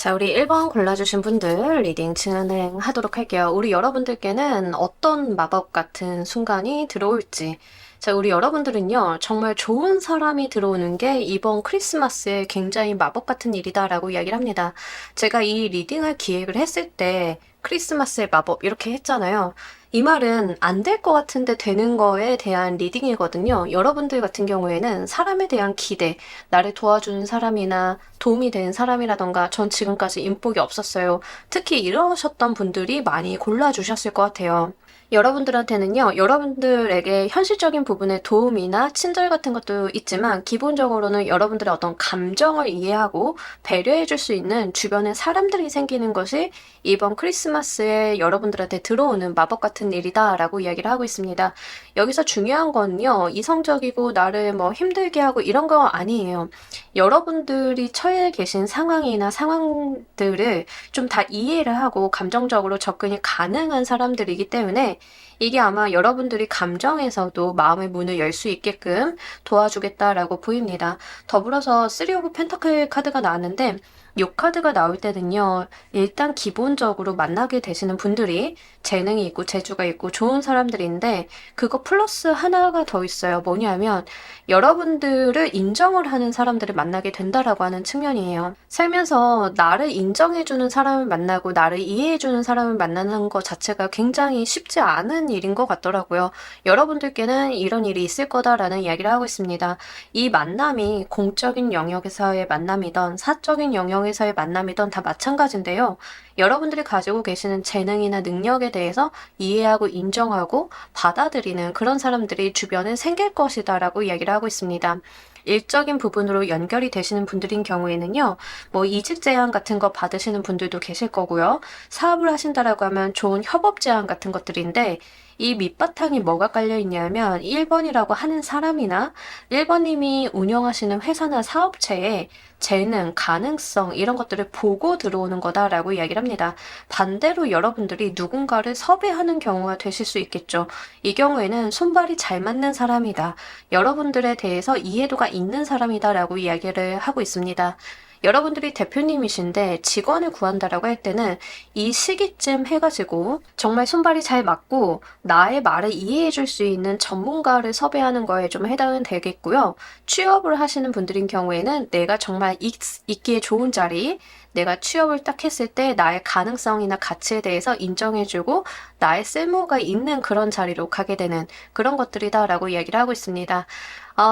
자, 우리 1번 골라주신 분들 리딩 진행하도록 할게요. 우리 여러분들께는 어떤 마법 같은 순간이 들어올지. 자, 우리 여러분들은요, 정말 좋은 사람이 들어오는 게 이번 크리스마스에 굉장히 마법 같은 일이다라고 이야기를 합니다. 제가 이 리딩을 기획을 했을 때 크리스마스의 마법 이렇게 했잖아요. 이 말은 안 될 것 같은데 되는 거에 대한 리딩이거든요. 여러분들 같은 경우에는 사람에 대한 기대, 나를 도와주는 사람이나 도움이 되는 사람이라던가 전 지금까지 인복이 없었어요. 특히 이러셨던 분들이 많이 골라주셨을 것 같아요. 여러분들한테는요, 여러분들에게 현실적인 부분의 도움이나 친절 같은 것도 있지만 기본적으로는 여러분들의 어떤 감정을 이해하고 배려해 줄 수 있는 주변의 사람들이 생기는 것이 이번 크리스마스에 여러분들한테 들어오는 마법 같은 일이다라고 이야기를 하고 있습니다. 여기서 중요한 건요, 이성적이고 나를 뭐 힘들게 하고 이런 거 아니에요. 여러분들이 처해 계신 상황이나 상황들을 좀 다 이해를 하고 감정적으로 접근이 가능한 사람들이기 때문에 이게 아마 여러분들이 감정에서도 마음의 문을 열 수 있게끔 도와주겠다라고 보입니다. 더불어서 3 오브 펜타클 카드가 나왔는데 이 카드가 나올 때는요, 일단 기본적으로 만나게 되시는 분들이 재능이 있고 재주가 있고 좋은 사람들인데 그거 플러스 하나가 더 있어요. 뭐냐면 여러분들을 인정을 하는 사람들을 만나게 된다라고 하는 측면이에요. 살면서 나를 인정해주는 사람을 만나고 나를 이해해주는 사람을 만나는 것 자체가 굉장히 쉽지 않은 일인 것 같더라고요. 여러분들께는 이런 일이 있을 거다라는 이야기를 하고 있습니다. 이 만남이 공적인 영역에서의 만남이던 사적인 영역에서의 만남이던 다 마찬가지인데요. 여러분들이 가지고 계시는 재능이나 능력에 대해서 이해하고 인정하고 받아들이는 그런 사람들이 주변에 생길 것이다라고 이야기를 하고 있습니다. 일적인 부분으로 연결이 되시는 분들인 경우에는요, 뭐 이직 제안 같은 거 받으시는 분들도 계실 거고요. 사업을 하신다라고 하면 좋은 협업 제안 같은 것들인데 이 밑바탕이 뭐가 깔려 있냐면 1번이라고 하는 사람이나 1번님이 운영하시는 회사나 사업체에 재능, 가능성 이런 것들을 보고 들어오는 거다라고 이야기를 합니다. 반대로 여러분들이 누군가를 섭외하는 경우가 되실 수 있겠죠. 이 경우에는 손발이 잘 맞는 사람이다. 여러분들에 대해서 이해도가 있는 사람이다라고 이야기를 하고 있습니다. 여러분들이 대표님이신데 직원을 구한다라고 할 때는 이 시기쯤 해가지고 정말 손발이 잘 맞고 나의 말을 이해해 줄 수 있는 전문가를 섭외하는 거에 좀 해당은 되겠고요. 취업을 하시는 분들인 경우에는 내가 정말 있기에 좋은 자리, 내가 취업을 딱 했을 때 나의 가능성이나 가치에 대해서 인정해주고 나의 쓸모가 있는 그런 자리로 가게 되는 그런 것들이다라고 이야기를 하고 있습니다.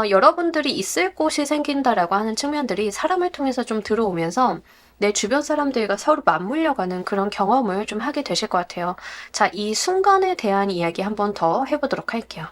여러분들이 있을 곳이 생긴다라고 하는 측면들이 사람을 통해서 좀 들어오면서 내 주변 사람들과 서로 맞물려가는 그런 경험을 좀 하게 되실 것 같아요. 자, 이 순간에 대한 이야기 한번 더 해보도록 할게요.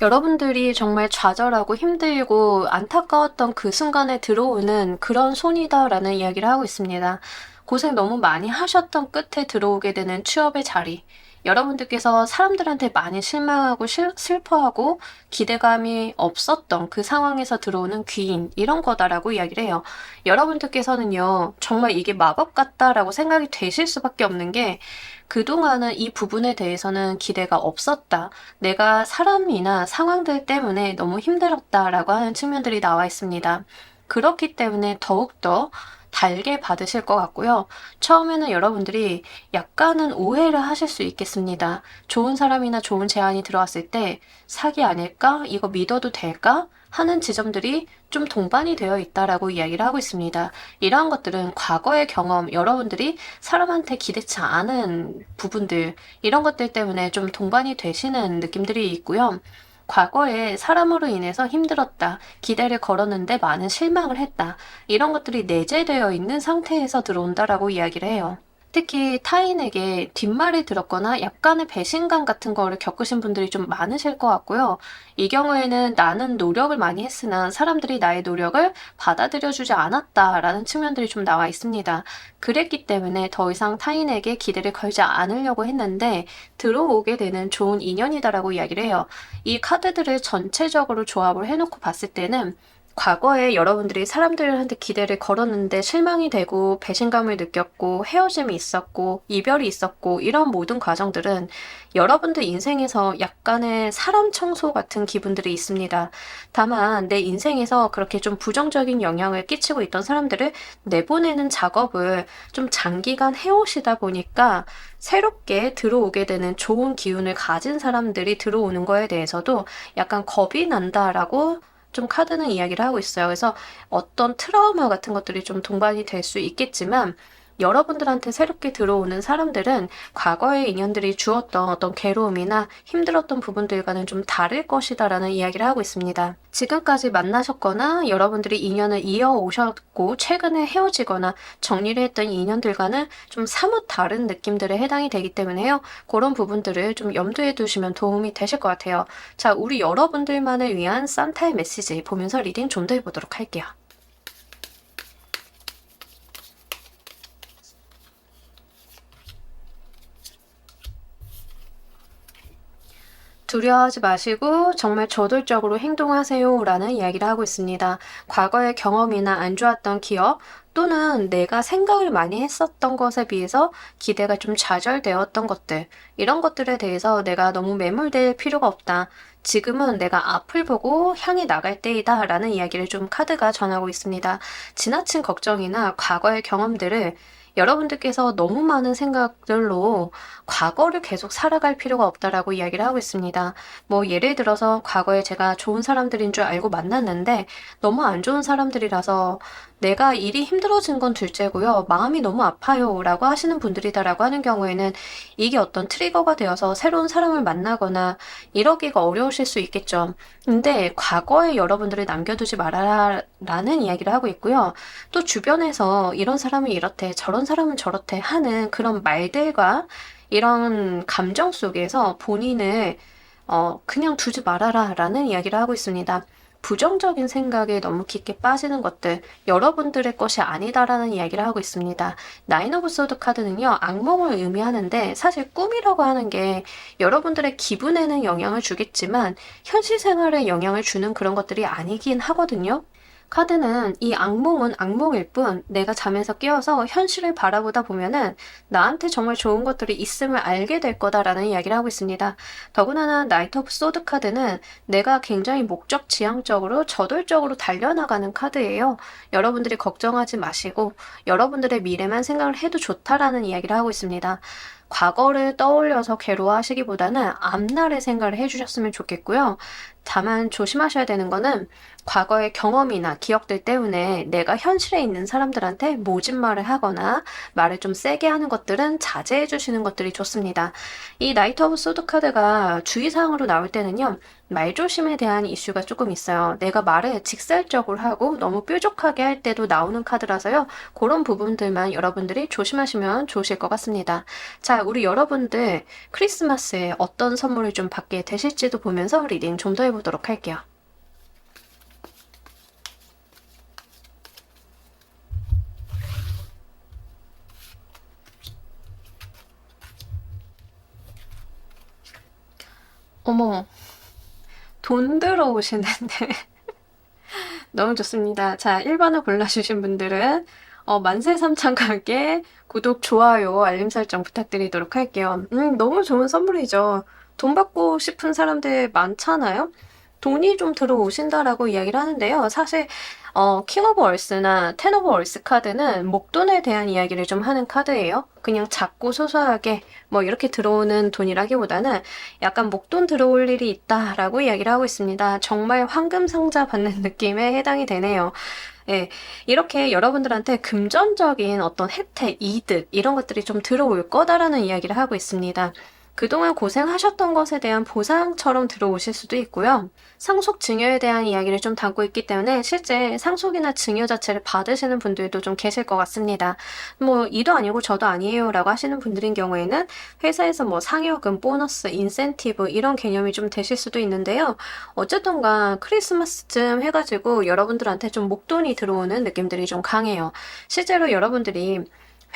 여러분들이 정말 좌절하고 힘들고 안타까웠던 그 순간에 들어오는 그런 손이다라는 이야기를 하고 있습니다. 고생 너무 많이 하셨던 끝에 들어오게 되는 취업의 자리. 여러분들께서 사람들한테 많이 실망하고 슬퍼하고 기대감이 없었던 그 상황에서 들어오는 귀인, 이런 거다라고 이야기를 해요. 여러분들께서는요, 정말 이게 마법 같다라고 생각이 되실 수밖에 없는 게 그동안은 이 부분에 대해서는 기대가 없었다. 내가 사람이나 상황들 때문에 너무 힘들었다라고 하는 측면들이 나와 있습니다. 그렇기 때문에 더욱더 달게 받으실 것 같고요. 처음에는 여러분들이 약간은 오해를 하실 수 있겠습니다. 좋은 사람이나 좋은 제안이 들어왔을 때 사기 아닐까? 이거 믿어도 될까? 하는 지점들이 좀 동반이 되어 있다라고 이야기를 하고 있습니다. 이러한 것들은 과거의 경험, 여러분들이 사람한테 기대치 않은 부분들, 이런 것들 때문에 좀 동반이 되시는 느낌들이 있고요. 과거에 사람으로 인해서 힘들었다, 기대를 걸었는데 많은 실망을 했다, 이런 것들이 내재되어 있는 상태에서 들어온다라고 이야기를 해요. 특히 타인에게 뒷말을 들었거나 약간의 배신감 같은 거를 겪으신 분들이 좀 많으실 것 같고요. 이 경우에는 나는 노력을 많이 했으나 사람들이 나의 노력을 받아들여주지 않았다라는 측면들이 좀 나와 있습니다. 그랬기 때문에 더 이상 타인에게 기대를 걸지 않으려고 했는데 들어오게 되는 좋은 인연이다라고 이야기를 해요. 이 카드들을 전체적으로 조합을 해놓고 봤을 때는 과거에 여러분들이 사람들한테 기대를 걸었는데 실망이 되고 배신감을 느꼈고 헤어짐이 있었고 이별이 있었고 이런 모든 과정들은 여러분들 인생에서 약간의 사람 청소 같은 기분들이 있습니다. 다만 내 인생에서 그렇게 좀 부정적인 영향을 끼치고 있던 사람들을 내보내는 작업을 좀 장기간 해오시다 보니까 새롭게 들어오게 되는 좋은 기운을 가진 사람들이 들어오는 거에 대해서도 약간 겁이 난다라고 좀 카드는 이야기를 하고 있어요. 그래서 어떤 트라우마 같은 것들이 좀 동반이 될 수 있겠지만 여러분들한테 새롭게 들어오는 사람들은 과거의 인연들이 주었던 어떤 괴로움이나 힘들었던 부분들과는 좀 다를 것이다라는 이야기를 하고 있습니다. 지금까지 만나셨거나 여러분들이 인연을 이어오셨고 최근에 헤어지거나 정리를 했던 인연들과는 좀 사뭇 다른 느낌들에 해당이 되기 때문에요. 그런 부분들을 좀 염두에 두시면 도움이 되실 것 같아요. 자, 우리 여러분들만을 위한 산타의 메시지 보면서 리딩 좀 더 해보도록 할게요. 두려워하지 마시고 정말 저돌적으로 행동하세요 라는 이야기를 하고 있습니다. 과거의 경험이나 안 좋았던 기억 또는 내가 생각을 많이 했었던 것에 비해서 기대가 좀 좌절되었던 것들 이런 것들에 대해서 내가 너무 매몰될 필요가 없다. 지금은 내가 앞을 보고 향해 나갈 때이다 라는 이야기를 좀 카드가 전하고 있습니다. 지나친 걱정이나 과거의 경험들을 여러분들께서 너무 많은 생각들로 과거를 계속 살아갈 필요가 없다라고 이야기를 하고 있습니다. 뭐 예를 들어서 과거에 제가 좋은 사람들인 줄 알고 만났는데 너무 안 좋은 사람들이라서 내가 일이 힘들어진 건 둘째고요. 마음이 너무 아파요 라고 하시는 분들이다라고 하는 경우에는 이게 어떤 트리거가 되어서 새로운 사람을 만나거나 이러기가 어려우실 수 있겠죠. 근데 과거에 여러분들을 남겨두지 말아라 라는 이야기를 하고 있고요. 또 주변에서 이런 사람은 이렇대 저런 사람은 저렇대 하는 그런 말들과 이런 감정 속에서 본인을 그냥 두지 말아라 라는 이야기를 하고 있습니다. 부정적인 생각에 너무 깊게 빠지는 것들 여러분들의 것이 아니다라는 이야기를 하고 있습니다. 나인 오브 소드 카드는요. 악몽을 의미하는데 사실 꿈이라고 하는 게 여러분들의 기분에는 영향을 주겠지만 현실 생활에 영향을 주는 그런 것들이 아니긴 하거든요. 카드는 이 악몽은 악몽일 뿐 내가 잠에서 깨어서 현실을 바라보다 보면은 나한테 정말 좋은 것들이 있음을 알게 될 거다라는 이야기를 하고 있습니다. 더군다나 나이트 오브 소드 카드는 내가 굉장히 목적 지향적으로 저돌적으로 달려나가는 카드예요. 여러분들이 걱정하지 마시고 여러분들의 미래만 생각을 해도 좋다라는 이야기를 하고 있습니다. 과거를 떠올려서 괴로워하시기보다는 앞날의 생각을 해주셨으면 좋겠고요. 다만 조심하셔야 되는 거는 과거의 경험이나 기억들 때문에 내가 현실에 있는 사람들한테 모진 말을 하거나 말을 좀 세게 하는 것들은 자제해 주시는 것들이 좋습니다. 이 나이트 오브 소드 카드가 주의사항으로 나올 때는요. 말조심에 대한 이슈가 조금 있어요. 내가 말을 직설적으로 하고 너무 뾰족하게 할 때도 나오는 카드라서요. 그런 부분들만 여러분들이 조심하시면 좋으실 것 같습니다. 자, 우리 여러분들 크리스마스에 어떤 선물을 좀 받게 되실지도 보면서 리딩 좀 더 해보도록 할게요. 어머, 돈 들어오시는데 너무 좋습니다. 자, 1번을 골라주신 분들은 만세 삼창과 함께 구독, 좋아요, 알림 설정 부탁드리도록 할게요. 너무 좋은 선물이죠. 돈 받고 싶은 사람들 많잖아요. 돈이 좀 들어오신다라고 이야기를 하는데요. 사실 킹 오브 얼스나 텐 오브 얼스 카드는 목돈에 대한 이야기를 좀 하는 카드예요. 그냥 작고 소소하게 뭐 이렇게 들어오는 돈이라기보다는 약간 목돈 들어올 일이 있다라고 이야기를 하고 있습니다. 정말 황금 상자 받는 느낌에 해당이 되네요. 예, 이렇게 여러분들한테 금전적인 어떤 혜택, 이득 이런 것들이 좀 들어올 거다라는 이야기를 하고 있습니다. 그동안 고생하셨던 것에 대한 보상처럼 들어오실 수도 있고요. 상속 증여에 대한 이야기를 좀 담고 있기 때문에 실제 상속이나 증여 자체를 받으시는 분들도 좀 계실 것 같습니다. 뭐 이도 아니고 저도 아니에요 라고 하시는 분들인 경우에는 회사에서 뭐 상여금, 보너스, 인센티브 이런 개념이 좀 되실 수도 있는데요. 어쨌든간 크리스마스쯤 해가지고 여러분들한테 좀 목돈이 들어오는 느낌들이 좀 강해요. 실제로 여러분들이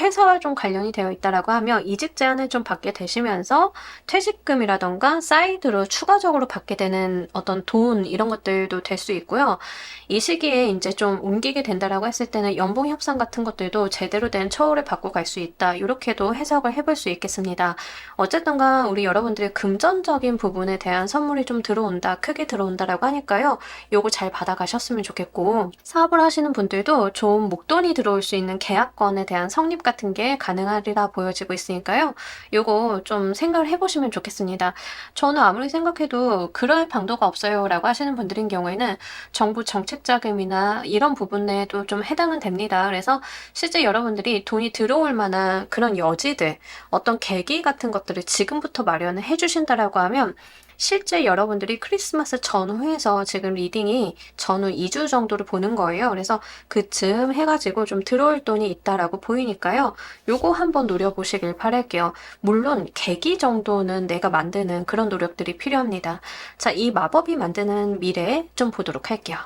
회사와 좀 관련이 되어 있다라고 하면 이직 제한을 좀 받게 되시면서 퇴직금이라던가 사이드로 추가적으로 받게 되는 어떤 돈 이런 것들도 될 수 있고요. 이 시기에 이제 좀 옮기게 된다라고 했을 때는 연봉 협상 같은 것들도 제대로 된 처우를 받고 갈 수 있다. 이렇게도 해석을 해볼 수 있겠습니다. 어쨌든 간 우리 여러분들의 금전적인 부분에 대한 선물이 좀 들어온다, 크게 들어온다라고 하니까요. 요거 잘 받아가셨으면 좋겠고, 사업을 하시는 분들도 좋은 목돈이 들어올 수 있는 계약건에 대한 성립 같은 게 가능하리라 보여지고 있으니까요. 요거 좀 생각을 해보시면 좋겠습니다. 저는 아무리 생각해도 그럴 방도가 없어요 라고 하시는 분들인 경우에는 정부 정책 자금이나 이런 부분에도 좀 해당은 됩니다. 그래서 실제 여러분들이 돈이 들어올 만한 그런 여지들, 어떤 계기 같은 것들을 지금부터 마련을 해주신다라고 하면 실제 여러분들이 크리스마스 전후에서 지금 리딩이 전후 2주 정도를 보는 거예요. 그래서 그쯤 해가지고 좀 들어올 돈이 있다라고 보이니까요. 요거 한번 노려보시길 바랄게요. 물론 계기 정도는 내가 만드는 그런 노력들이 필요합니다. 자, 이 마법이 만드는 미래 좀 보도록 할게요.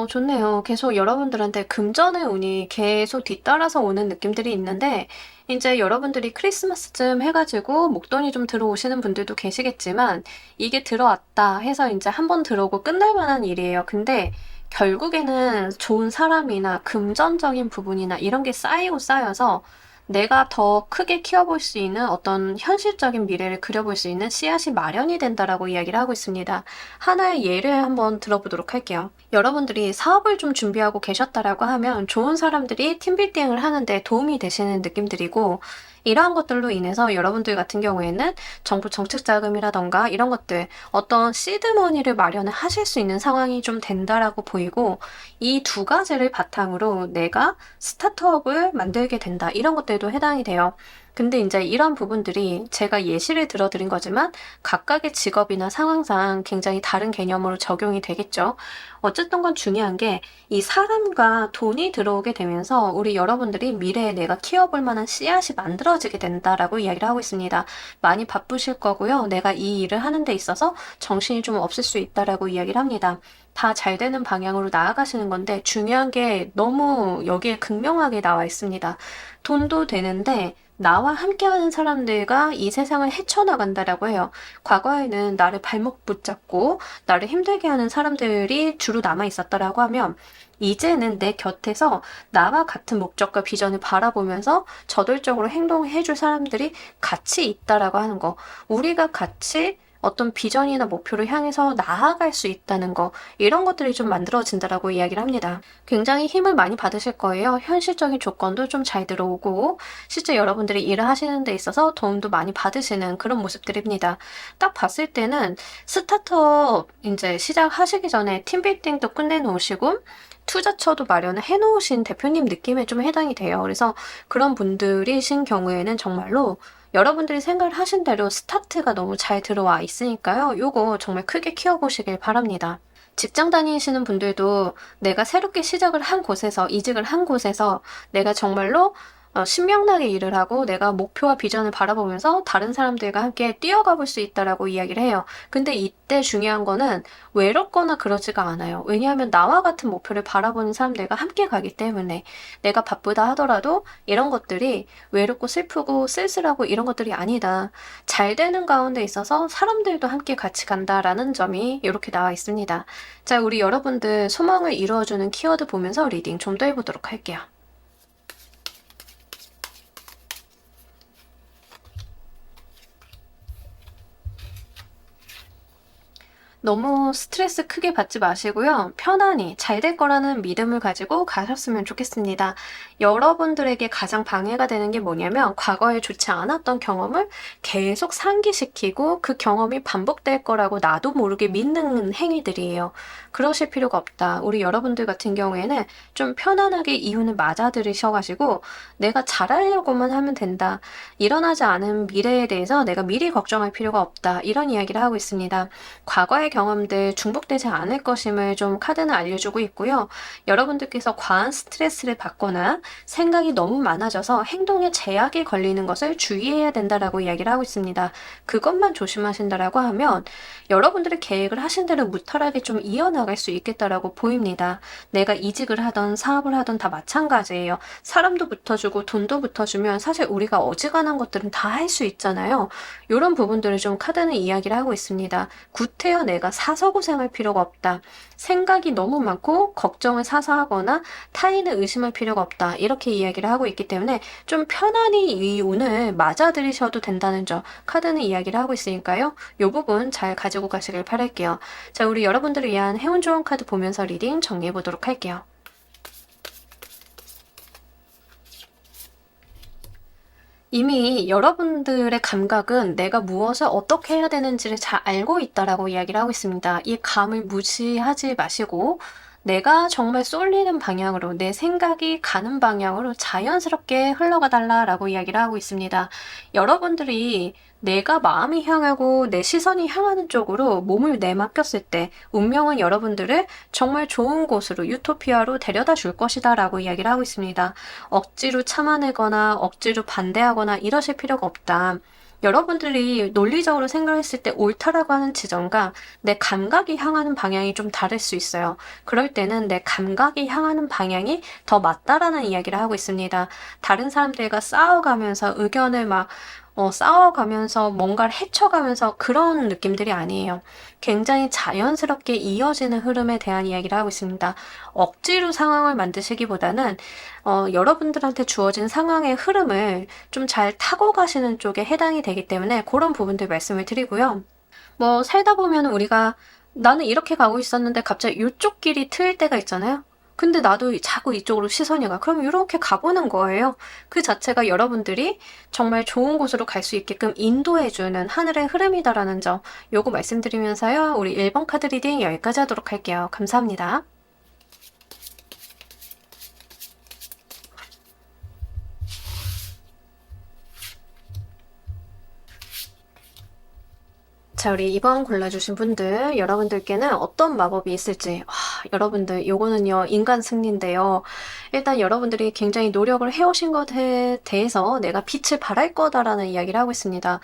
좋네요. 계속 여러분들한테 금전의 운이 계속 뒤따라서 오는 느낌들이 있는데, 이제 여러분들이 크리스마스쯤 해가지고 목돈이 좀 들어오시는 분들도 계시겠지만, 이게 들어왔다 해서 이제 한번 들어오고 끝날 만한 일이에요. 근데 결국에는 좋은 사람이나 금전적인 부분이나 이런 게 쌓이고 쌓여서 내가 더 크게 키워볼 수 있는 어떤 현실적인 미래를 그려볼 수 있는 씨앗이 마련이 된다라고 이야기를 하고 있습니다. 하나의 예를 한번 들어보도록 할게요. 여러분들이 사업을 좀 준비하고 계셨다라고 하면 좋은 사람들이 팀빌딩을 하는데 도움이 되시는 느낌들이고, 이러한 것들로 인해서 여러분들 같은 경우에는 정부 정책 자금이라던가 이런 것들, 어떤 시드머니를 마련을 하실 수 있는 상황이 좀 된다라고 보이고, 이 두 가지를 바탕으로 내가 스타트업을 만들게 된다. 이런 것들도 해당이 돼요. 근데 이제 이런 부분들이 제가 예시를 들어드린 거지만 각각의 직업이나 상황상 굉장히 다른 개념으로 적용이 되겠죠. 어쨌든 건 중요한 게 이 사람과 돈이 들어오게 되면서 우리 여러분들이 미래에 내가 키워볼 만한 씨앗이 만들어지게 된다라고 이야기를 하고 있습니다. 많이 바쁘실 거고요. 내가 이 일을 하는 데 있어서 정신이 좀 없을 수 있다라고 이야기를 합니다. 다 잘 되는 방향으로 나아가시는 건데 중요한 게 너무 여기에 극명하게 나와 있습니다. 돈도 되는데 나와 함께하는 사람들과 이 세상을 헤쳐나간다라고 해요. 과거에는 나를 발목 붙잡고 나를 힘들게 하는 사람들이 주로 남아 있었다라고 하면 이제는 내 곁에서 나와 같은 목적과 비전을 바라보면서 저돌적으로 행동해줄 사람들이 같이 있다라고 하는 거. 우리가 같이 어떤 비전이나 목표를 향해서 나아갈 수 있다는 거, 이런 것들이 좀 만들어진다라고 이야기를 합니다. 굉장히 힘을 많이 받으실 거예요. 현실적인 조건도 좀 잘 들어오고 실제 여러분들이 일을 하시는 데 있어서 도움도 많이 받으시는 그런 모습들입니다. 딱 봤을 때는 스타트업 이제 시작하시기 전에 팀빌딩도 끝내놓으시고 투자처도 마련을 해놓으신 대표님 느낌에 좀 해당이 돼요. 그래서 그런 분들이신 경우에는 정말로 여러분들이 생각을 하신 대로 스타트가 너무 잘 들어와 있으니까요. 요거 정말 크게 키워보시길 바랍니다. 직장 다니시는 분들도 내가 새롭게 시작을 한 곳에서, 이직을 한 곳에서 내가 정말로 신명나게 일을 하고 내가 목표와 비전을 바라보면서 다른 사람들과 함께 뛰어가 볼 수 있다라고 이야기를 해요. 근데 이때 중요한 거는 외롭거나 그러지가 않아요. 왜냐하면 나와 같은 목표를 바라보는 사람들과 함께 가기 때문에 내가 바쁘다 하더라도 이런 것들이 외롭고 슬프고 쓸쓸하고 이런 것들이 아니다. 잘 되는 가운데 있어서 사람들도 함께 같이 간다라는 점이 이렇게 나와 있습니다. 자, 우리 여러분들 소망을 이루어주는 키워드 보면서 리딩 좀 더 해보도록 할게요. 너무 스트레스 크게 받지 마시고요. 편안히 잘 될 거라는 믿음을 가지고 가셨으면 좋겠습니다. 여러분들에게 가장 방해가 되는 게 뭐냐면 과거에 좋지 않았던 경험을 계속 상기시키고 그 경험이 반복될 거라고 나도 모르게 믿는 행위들이에요. 그러실 필요가 없다. 우리 여러분들 같은 경우에는 좀 편안하게 이유는 맞아들이셔가지고 내가 잘하려고만 하면 된다. 일어나지 않은 미래에 대해서 내가 미리 걱정할 필요가 없다. 이런 이야기를 하고 있습니다. 과거의 여러분들의 경험들 중복되지 않을 것임을 좀 카드는 알려주고 있고요. 여러분들께서 과한 스트레스를 받거나 생각이 너무 많아져서 행동에 제약이 걸리는 것을 주의해야 된다라고 이야기를 하고 있습니다. 그것만 조심하신다라고 하면 여러분들의 계획을 하신 대로 무탈하게 좀 이어나갈 수 있겠다라고 보입니다. 내가 이직을 하던 사업을 하던 다 마찬가지예요. 사람도 붙어주고 돈도 붙어주면 사실 우리가 어지간한 것들은 다 할 수 있잖아요. 이런 부분들을 좀 카드는 이야기를 하고 있습니다. 구태여 내가 사서 고생할 필요가 없다. 생각이 너무 많고 걱정을 사서 하거나 타인을 의심할 필요가 없다. 이렇게 이야기를 하고 있기 때문에 좀 편안히 이 운을 맞아들이셔도 된다는 점 카드는 이야기를 하고 있으니까요. 이 부분 잘 가지고 가시길 바랄게요. 자, 우리 여러분들을 위한 행운 좋은 카드 보면서 리딩 정리해 보도록 할게요. 이미 여러분들의 감각은 내가 무엇을 어떻게 해야 되는지를 잘 알고 있다라고 이야기를 하고 있습니다. 이 감을 무시하지 마시고 내가 정말 쏠리는 방향으로 내 생각이 가는 방향으로 자연스럽게 흘러가 달라라고 이야기를 하고 있습니다. 여러분들이 내가 마음이 향하고 내 시선이 향하는 쪽으로 몸을 내맡겼을 때 운명은 여러분들을 정말 좋은 곳으로 유토피아로 데려다 줄 것이다 라고 이야기를 하고 있습니다. 억지로 참아내거나 억지로 반대하거나 이러실 필요가 없다. 여러분들이 논리적으로 생각했을 때 옳다라고 하는 지점과 내 감각이 향하는 방향이 좀 다를 수 있어요. 그럴 때는 내 감각이 향하는 방향이 더 맞다라는 이야기를 하고 있습니다. 다른 사람들과 싸워가면서 의견을 싸워가면서 뭔가를 헤쳐가면서 그런 느낌들이 아니에요. 굉장히 자연스럽게 이어지는 흐름에 대한 이야기를 하고 있습니다. 억지로 상황을 만드시기보다는 여러분들한테 주어진 상황의 흐름을 좀 잘 타고 가시는 쪽에 해당이 되기 때문에 그런 부분들 말씀을 드리고요. 살다 보면 우리가 나는 이렇게 가고 있었는데 갑자기 이쪽 길이 트일 때가 있잖아요. 근데 나도 자꾸 이쪽으로 시선이 가. 그럼 이렇게 가보는 거예요. 그 자체가 여러분들이 정말 좋은 곳으로 갈 수 있게끔 인도해주는 하늘의 흐름이다라는 점 요거 말씀드리면서요. 우리 1번 카드 리딩 여기까지 하도록 할게요. 감사합니다. 자, 우리 2번 골라주신 분들, 여러분들께는 어떤 마법이 있을지, 여러분들, 요거는요, 인간 승리인데요. 일단 여러분들이 굉장히 노력을 해오신 것에 대해서 내가 빛을 발할 거다라는 이야기를 하고 있습니다.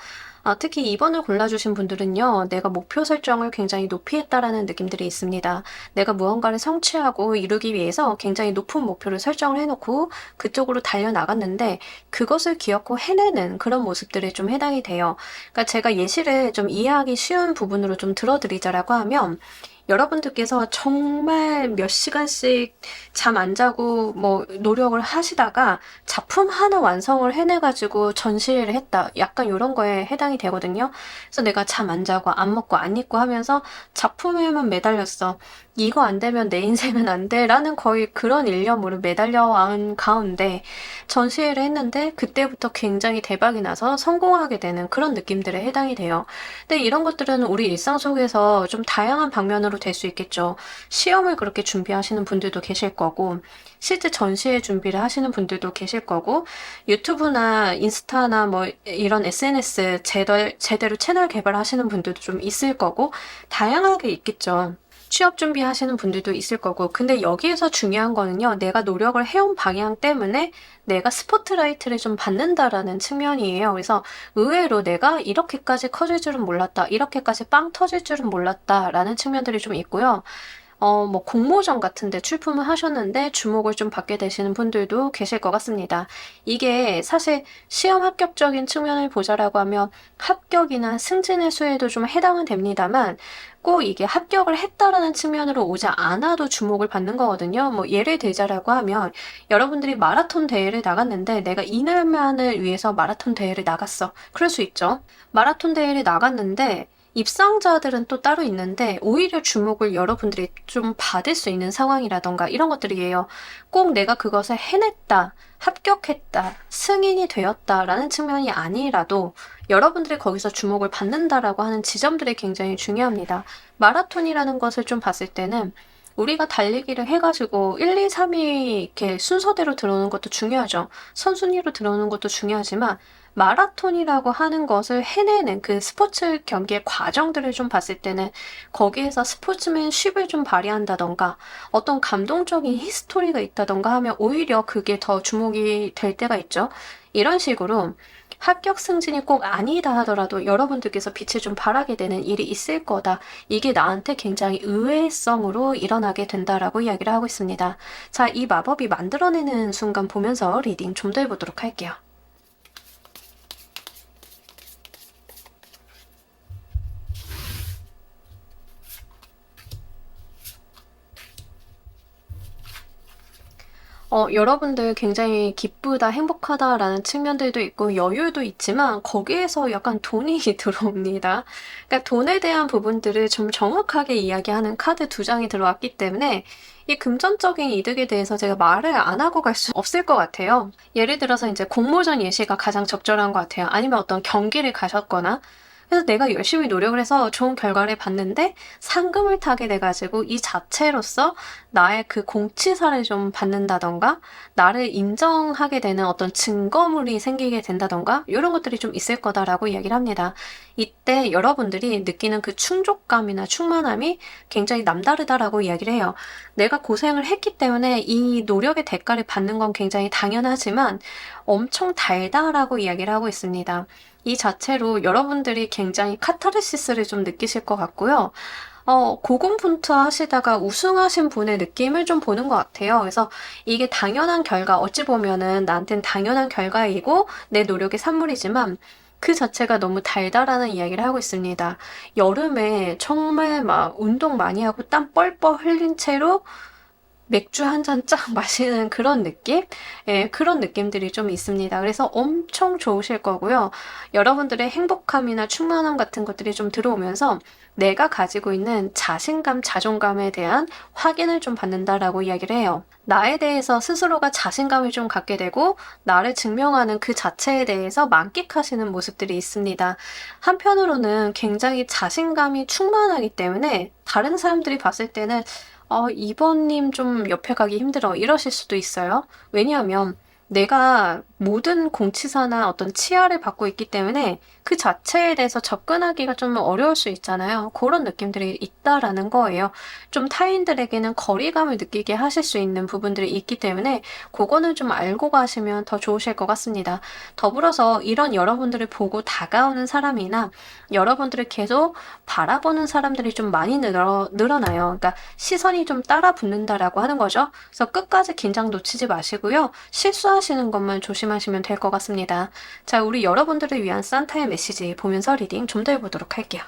특히 2번을 골라주신 분들은요, 내가 목표 설정을 굉장히 높이 했다라는 느낌들이 있습니다. 내가 무언가를 성취하고 이루기 위해서 굉장히 높은 목표를 설정을 해놓고 그쪽으로 달려나갔는데 그것을 기어코 해내는 그런 모습들에 좀 해당이 돼요. 그러니까 제가 예시를 좀 이해하기 쉬운 부분으로 좀 들어드리자라고 하면 여러분들께서 정말 몇 시간씩 잠 안 자고 노력을 하시다가 작품 하나 완성을 해내가지고 전시회를 했다. 약간 이런 거에 해당이 되거든요. 그래서 내가 잠 안 자고 안 먹고 안 입고 하면서 작품에만 매달렸어. 이거 안 되면 내 인생은 안 돼. 라는 거의 그런 일념으로 매달려온 가운데 전시회를 했는데 그때부터 굉장히 대박이 나서 성공하게 되는 그런 느낌들에 해당이 돼요. 근데 이런 것들은 우리 일상 속에서 좀 다양한 방면으로 될 수 있겠죠. 시험을 그렇게 준비하시는 분들도 계실 거고 실제 전시회 준비를 하시는 분들도 계실 거고 유튜브나 인스타나 이런 SNS 제대로 채널 개발하시는 분들도 좀 있을 거고 다양하게 있겠죠. 취업 준비하시는 분들도 있을 거고 근데 여기에서 중요한 거는요. 내가 노력을 해온 방향 때문에 내가 스포트라이트를 좀 받는다라는 측면이에요. 그래서 의외로 내가 이렇게까지 커질 줄은 몰랐다. 이렇게까지 빵 터질 줄은 몰랐다. 라는 측면들이 좀 있고요. 공모전 같은데 출품을 하셨는데 주목을 좀 받게 되시는 분들도 계실 것 같습니다. 이게 사실 시험 합격적인 측면을 보자라고 하면 합격이나 승진의 수에도 좀 해당은 됩니다만 꼭 이게 합격을 했다라는 측면으로 오지 않아도 주목을 받는 거거든요. 예를 들자라고 하면 여러분들이 마라톤 대회를 나갔는데 내가 이날만을 위해서 마라톤 대회를 나갔어. 그럴 수 있죠. 마라톤 대회를 나갔는데 입상자들은 또 따로 있는데 오히려 주목을 여러분들이 좀 받을 수 있는 상황이라던가 이런 것들이에요. 꼭 내가 그것을 해냈다, 합격했다, 승인이 되었다라는 측면이 아니라도 여러분들이 거기서 주목을 받는다라고 하는 지점들이 굉장히 중요합니다. 마라톤이라는 것을 좀 봤을 때는 우리가 달리기를 해가지고 1, 2, 3위 이렇게 순서대로 들어오는 것도 중요하죠. 선순위로 들어오는 것도 중요하지만 마라톤이라고 하는 것을 해내는 그 스포츠 경기의 과정들을 좀 봤을 때는 거기에서 스포츠맨십을 좀 발휘한다던가 어떤 감동적인 히스토리가 있다던가 하면 오히려 그게 더 주목이 될 때가 있죠. 이런 식으로 합격 승진이 꼭 아니다 하더라도 여러분들께서 빛을 좀 발하게 되는 일이 있을 거다. 이게 나한테 굉장히 의외성으로 일어나게 된다라고 이야기를 하고 있습니다. 자, 이 마법이 만들어내는 순간 보면서 리딩 좀 더 해보도록 할게요. 여러분들 굉장히 기쁘다, 행복하다라는 측면들도 있고 여유도 있지만 거기에서 약간 돈이 들어옵니다. 그러니까 돈에 대한 부분들을 좀 정확하게 이야기하는 카드 두 장이 들어왔기 때문에 이 금전적인 이득에 대해서 제가 말을 안 하고 갈 수 없을 것 같아요. 예를 들어서 이제 공모전 예시가 가장 적절한 것 같아요. 아니면 어떤 경기를 가셨거나 그래서 내가 열심히 노력을 해서 좋은 결과를 봤는데 상금을 타게 돼가지고 이 자체로서 나의 그 공치사를 좀 받는다던가 나를 인정하게 되는 어떤 증거물이 생기게 된다던가 이런 것들이 좀 있을 거다라고 이야기를 합니다. 이때 여러분들이 느끼는 그 충족감이나 충만함이 굉장히 남다르다라고 이야기를 해요. 내가 고생을 했기 때문에 이 노력의 대가를 받는 건 굉장히 당연하지만 엄청 달다라고 이야기를 하고 있습니다. 이 자체로 여러분들이 굉장히 카타르시스를 좀 느끼실 것 같고요. 고군분투하시다가 우승하신 분의 느낌을 좀 보는 것 같아요. 그래서 이게 당연한 결과, 어찌 보면은 나한테는 당연한 결과이고 내 노력의 산물이지만 그 자체가 너무 달다라는 이야기를 하고 있습니다. 여름에 정말 막 운동 많이 하고 땀 뻘뻘 흘린 채로 맥주 한 잔 쫙 마시는 그런 느낌? 예, 그런 느낌들이 좀 있습니다. 그래서 엄청 좋으실 거고요. 여러분들의 행복함이나 충만함 같은 것들이 좀 들어오면서 내가 가지고 있는 자신감, 자존감에 대한 확인을 좀 받는다라고 이야기를 해요. 나에 대해서 스스로가 자신감을 좀 갖게 되고 나를 증명하는 그 자체에 대해서 만끽하시는 모습들이 있습니다. 한편으로는 굉장히 자신감이 충만하기 때문에 다른 사람들이 봤을 때는 이번님 좀 옆에 가기 힘들어. 이러실 수도 있어요. 왜냐하면 내가 모든 공치사나 어떤 치아를 받고 있기 때문에 그 자체에 대해서 접근하기가 좀 어려울 수 있잖아요. 그런 느낌들이 있다라는 거예요. 좀 타인들에게는 거리감을 느끼게 하실 수 있는 부분들이 있기 때문에 그거는 좀 알고 가시면 더 좋으실 것 같습니다. 더불어서 이런 여러분들을 보고 다가오는 사람이나 여러분들을 계속 바라보는 사람들이 좀 많이 늘어나요. 그러니까 시선이 좀 따라 붙는다라고 하는 거죠. 그래서 끝까지 긴장 놓치지 마시고요. 실수하시는 것만 조심하시면 될 것 같습니다. 자, 우리 여러분들을 위한 산타의 메시지 보면서 리딩 좀 더 해보도록 할게요.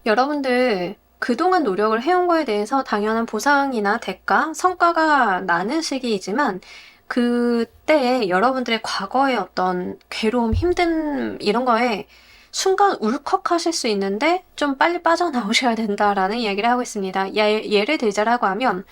여러분들 그동안 노력을 해온 거에 대해서 당연한 보상이나 대가, 성과가 나는 시기이지만 그때 여러분들의 과거의 어떤 괴로움, 힘든 이런 거에 순간 울컥하실 수 있는데 좀 빨리 빠져나오셔야 된다라는 이야기를 하고 있습니다. 예를 들자라고 하면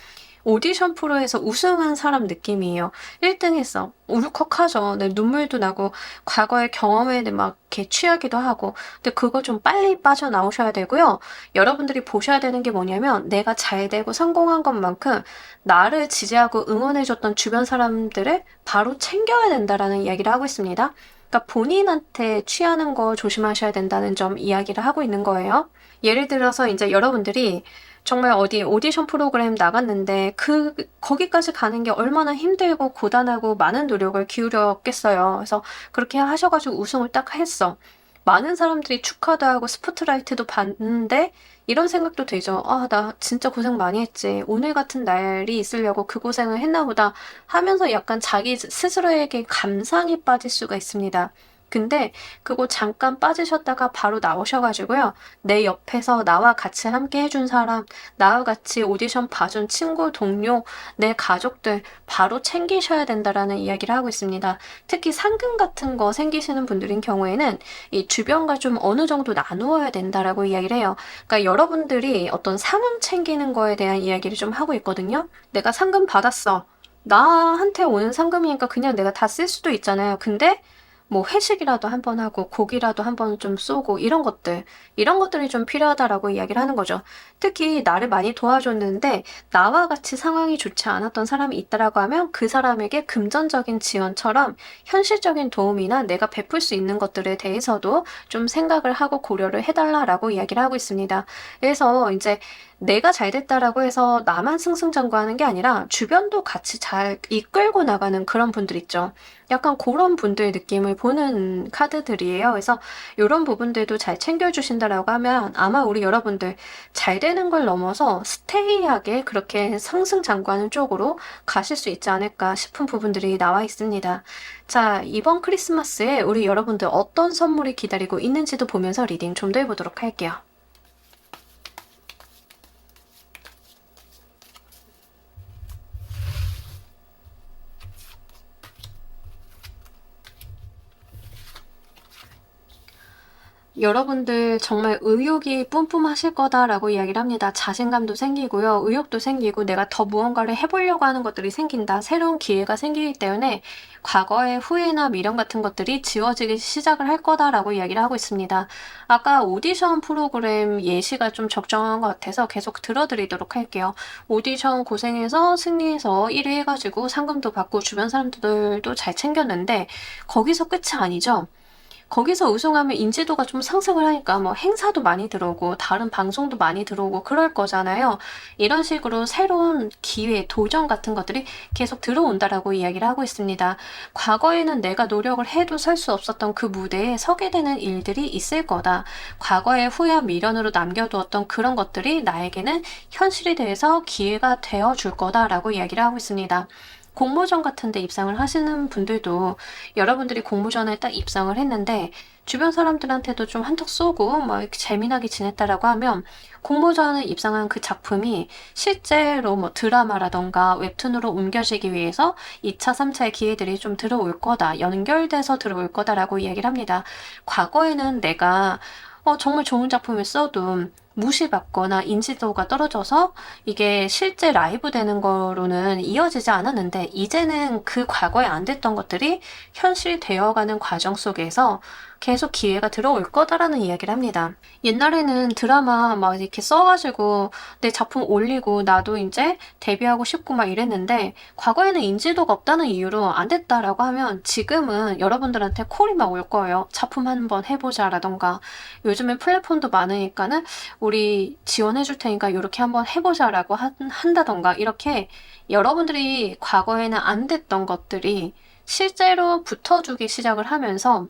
오디션 프로에서 우승한 사람 느낌이에요. 1등 했어. 울컥하죠. 네, 눈물도 나고 과거의 경험에 막 이렇게 취하기도 하고. 근데 그거 좀 빨리 빠져나오셔야 되고요. 여러분들이 보셔야 되는 게 뭐냐면 내가 잘 되고 성공한 것만큼 나를 지지하고 응원해줬던 주변 사람들을 바로 챙겨야 된다라는 이야기를 하고 있습니다. 그러니까 본인한테 취하는 거 조심하셔야 된다는 점 이야기를 하고 있는 거예요. 예를 들어서 이제 여러분들이 정말 어디 오디션 프로그램 나갔는데 거기까지 가는 게 얼마나 힘들고 고단하고 많은 노력을 기울였겠어요. 그래서 그렇게 하셔가지고 우승을 딱 했어. 많은 사람들이 축하도 하고 스포트라이트도 받는데 이런 생각도 들죠. 아, 나 진짜 고생 많이 했지. 오늘 같은 날이 있으려고 그 고생을 했나 보다 하면서 약간 자기 스스로에게 감상이 빠질 수가 있습니다. 근데 그거 잠깐 빠지셨다가 바로 나오셔가지고요. 내 옆에서 나와 같이 함께 해준 사람, 나와 같이 오디션 봐준 친구, 동료, 내 가족들 바로 챙기셔야 된다라는 이야기를 하고 있습니다. 특히 상금 같은 거 생기시는 분들인 경우에는 이 주변과 좀 어느 정도 나누어야 된다라고 이야기를 해요. 그러니까 여러분들이 어떤 상금 챙기는 거에 대한 이야기를 좀 하고 있거든요. 내가 상금 받았어. 나한테 오는 상금이니까 그냥 내가 다 쓸 수도 있잖아요. 근데 뭐 회식이라도 한번 하고 고기라도 한번 좀 쏘고 이런 것들이 좀 필요하다라고 이야기를 하는 거죠. 특히 나를 많이 도와줬는데 나와 같이 상황이 좋지 않았던 사람이 있다라고 하면 그 사람에게 금전적인 지원처럼 현실적인 도움이나 내가 베풀 수 있는 것들에 대해서도 좀 생각을 하고 고려를 해달라라고 이야기를 하고 있습니다. 그래서 이제 내가 잘 됐다라고 해서 나만 승승장구하는 게 아니라 주변도 같이 잘 이끌고 나가는 그런 분들 있죠. 약간 그런 분들 느낌을 보는 카드들이에요. 그래서 이런 부분들도 잘 챙겨주신다라고 하면 아마 우리 여러분들 잘 되는 걸 넘어서 스테이하게 그렇게 상승장구하는 쪽으로 가실 수 있지 않을까 싶은 부분들이 나와 있습니다. 자, 이번 크리스마스에 우리 여러분들 어떤 선물이 기다리고 있는지도 보면서 리딩 좀 더 해보도록 할게요. 여러분들 정말 의욕이 뿜뿜하실 거다라고 이야기를 합니다. 자신감도 생기고요. 의욕도 생기고 내가 더 무언가를 해보려고 하는 것들이 생긴다. 새로운 기회가 생기기 때문에 과거의 후회나 미련 같은 것들이 지워지기 시작을 할 거다라고 이야기를 하고 있습니다. 아까 오디션 프로그램 예시가 좀 적정한 것 같아서 계속 들어드리도록 할게요. 오디션 고생해서 승리해서 1위 해가지고 상금도 받고 주변 사람들도 잘 챙겼는데 거기서 끝이 아니죠. 거기서 우승하면 인지도가 좀 상승을 하니까 뭐 행사도 많이 들어오고 다른 방송도 많이 들어오고 그럴 거잖아요. 이런 식으로 새로운 기회, 도전 같은 것들이 계속 들어온다라고 이야기를 하고 있습니다. 과거에는 내가 노력을 해도 설 수 없었던 그 무대에 서게 되는 일들이 있을 거다. 과거의 후회와 미련으로 남겨두었던 그런 것들이 나에게는 현실이 돼서 기회가 되어줄 거다라고 이야기를 하고 있습니다. 공모전 같은 데 입상을 하시는 분들도 여러분들이 공모전에 딱 입상을 했는데 주변 사람들한테도 좀 한턱 쏘고 막 이렇게 재미나게 지냈다라고 하면 공모전에 입상한 그 작품이 실제로 뭐 드라마라던가 웹툰으로 옮겨지기 위해서 2차, 3차의 기회들이 좀 들어올 거다. 연결돼서 들어올 거다라고 이야기를 합니다. 과거에는 내가 정말 좋은 작품을 써도 무시받거나 인지도가 떨어져서 이게 실제 라이브 되는 거로는 이어지지 않았는데 이제는 그 과거에 안 됐던 것들이 현실이 되어가는 과정 속에서 계속 기회가 들어올 거다라는 이야기를 합니다. 옛날에는 드라마 막 이렇게 써가지고 내 작품 올리고 나도 이제 데뷔하고 싶고 막 이랬는데 과거에는 인지도가 없다는 이유로 안 됐다라고 하면 지금은 여러분들한테 콜이 막 올 거예요. 작품 한번 해보자라던가 요즘에 플랫폼도 많으니까는 우리 지원해 줄 테니까 이렇게 한번 해보자라고 한다던가 이렇게 여러분들이 과거에는 안 됐던 것들이 실제로 붙어주기 시작을 하면서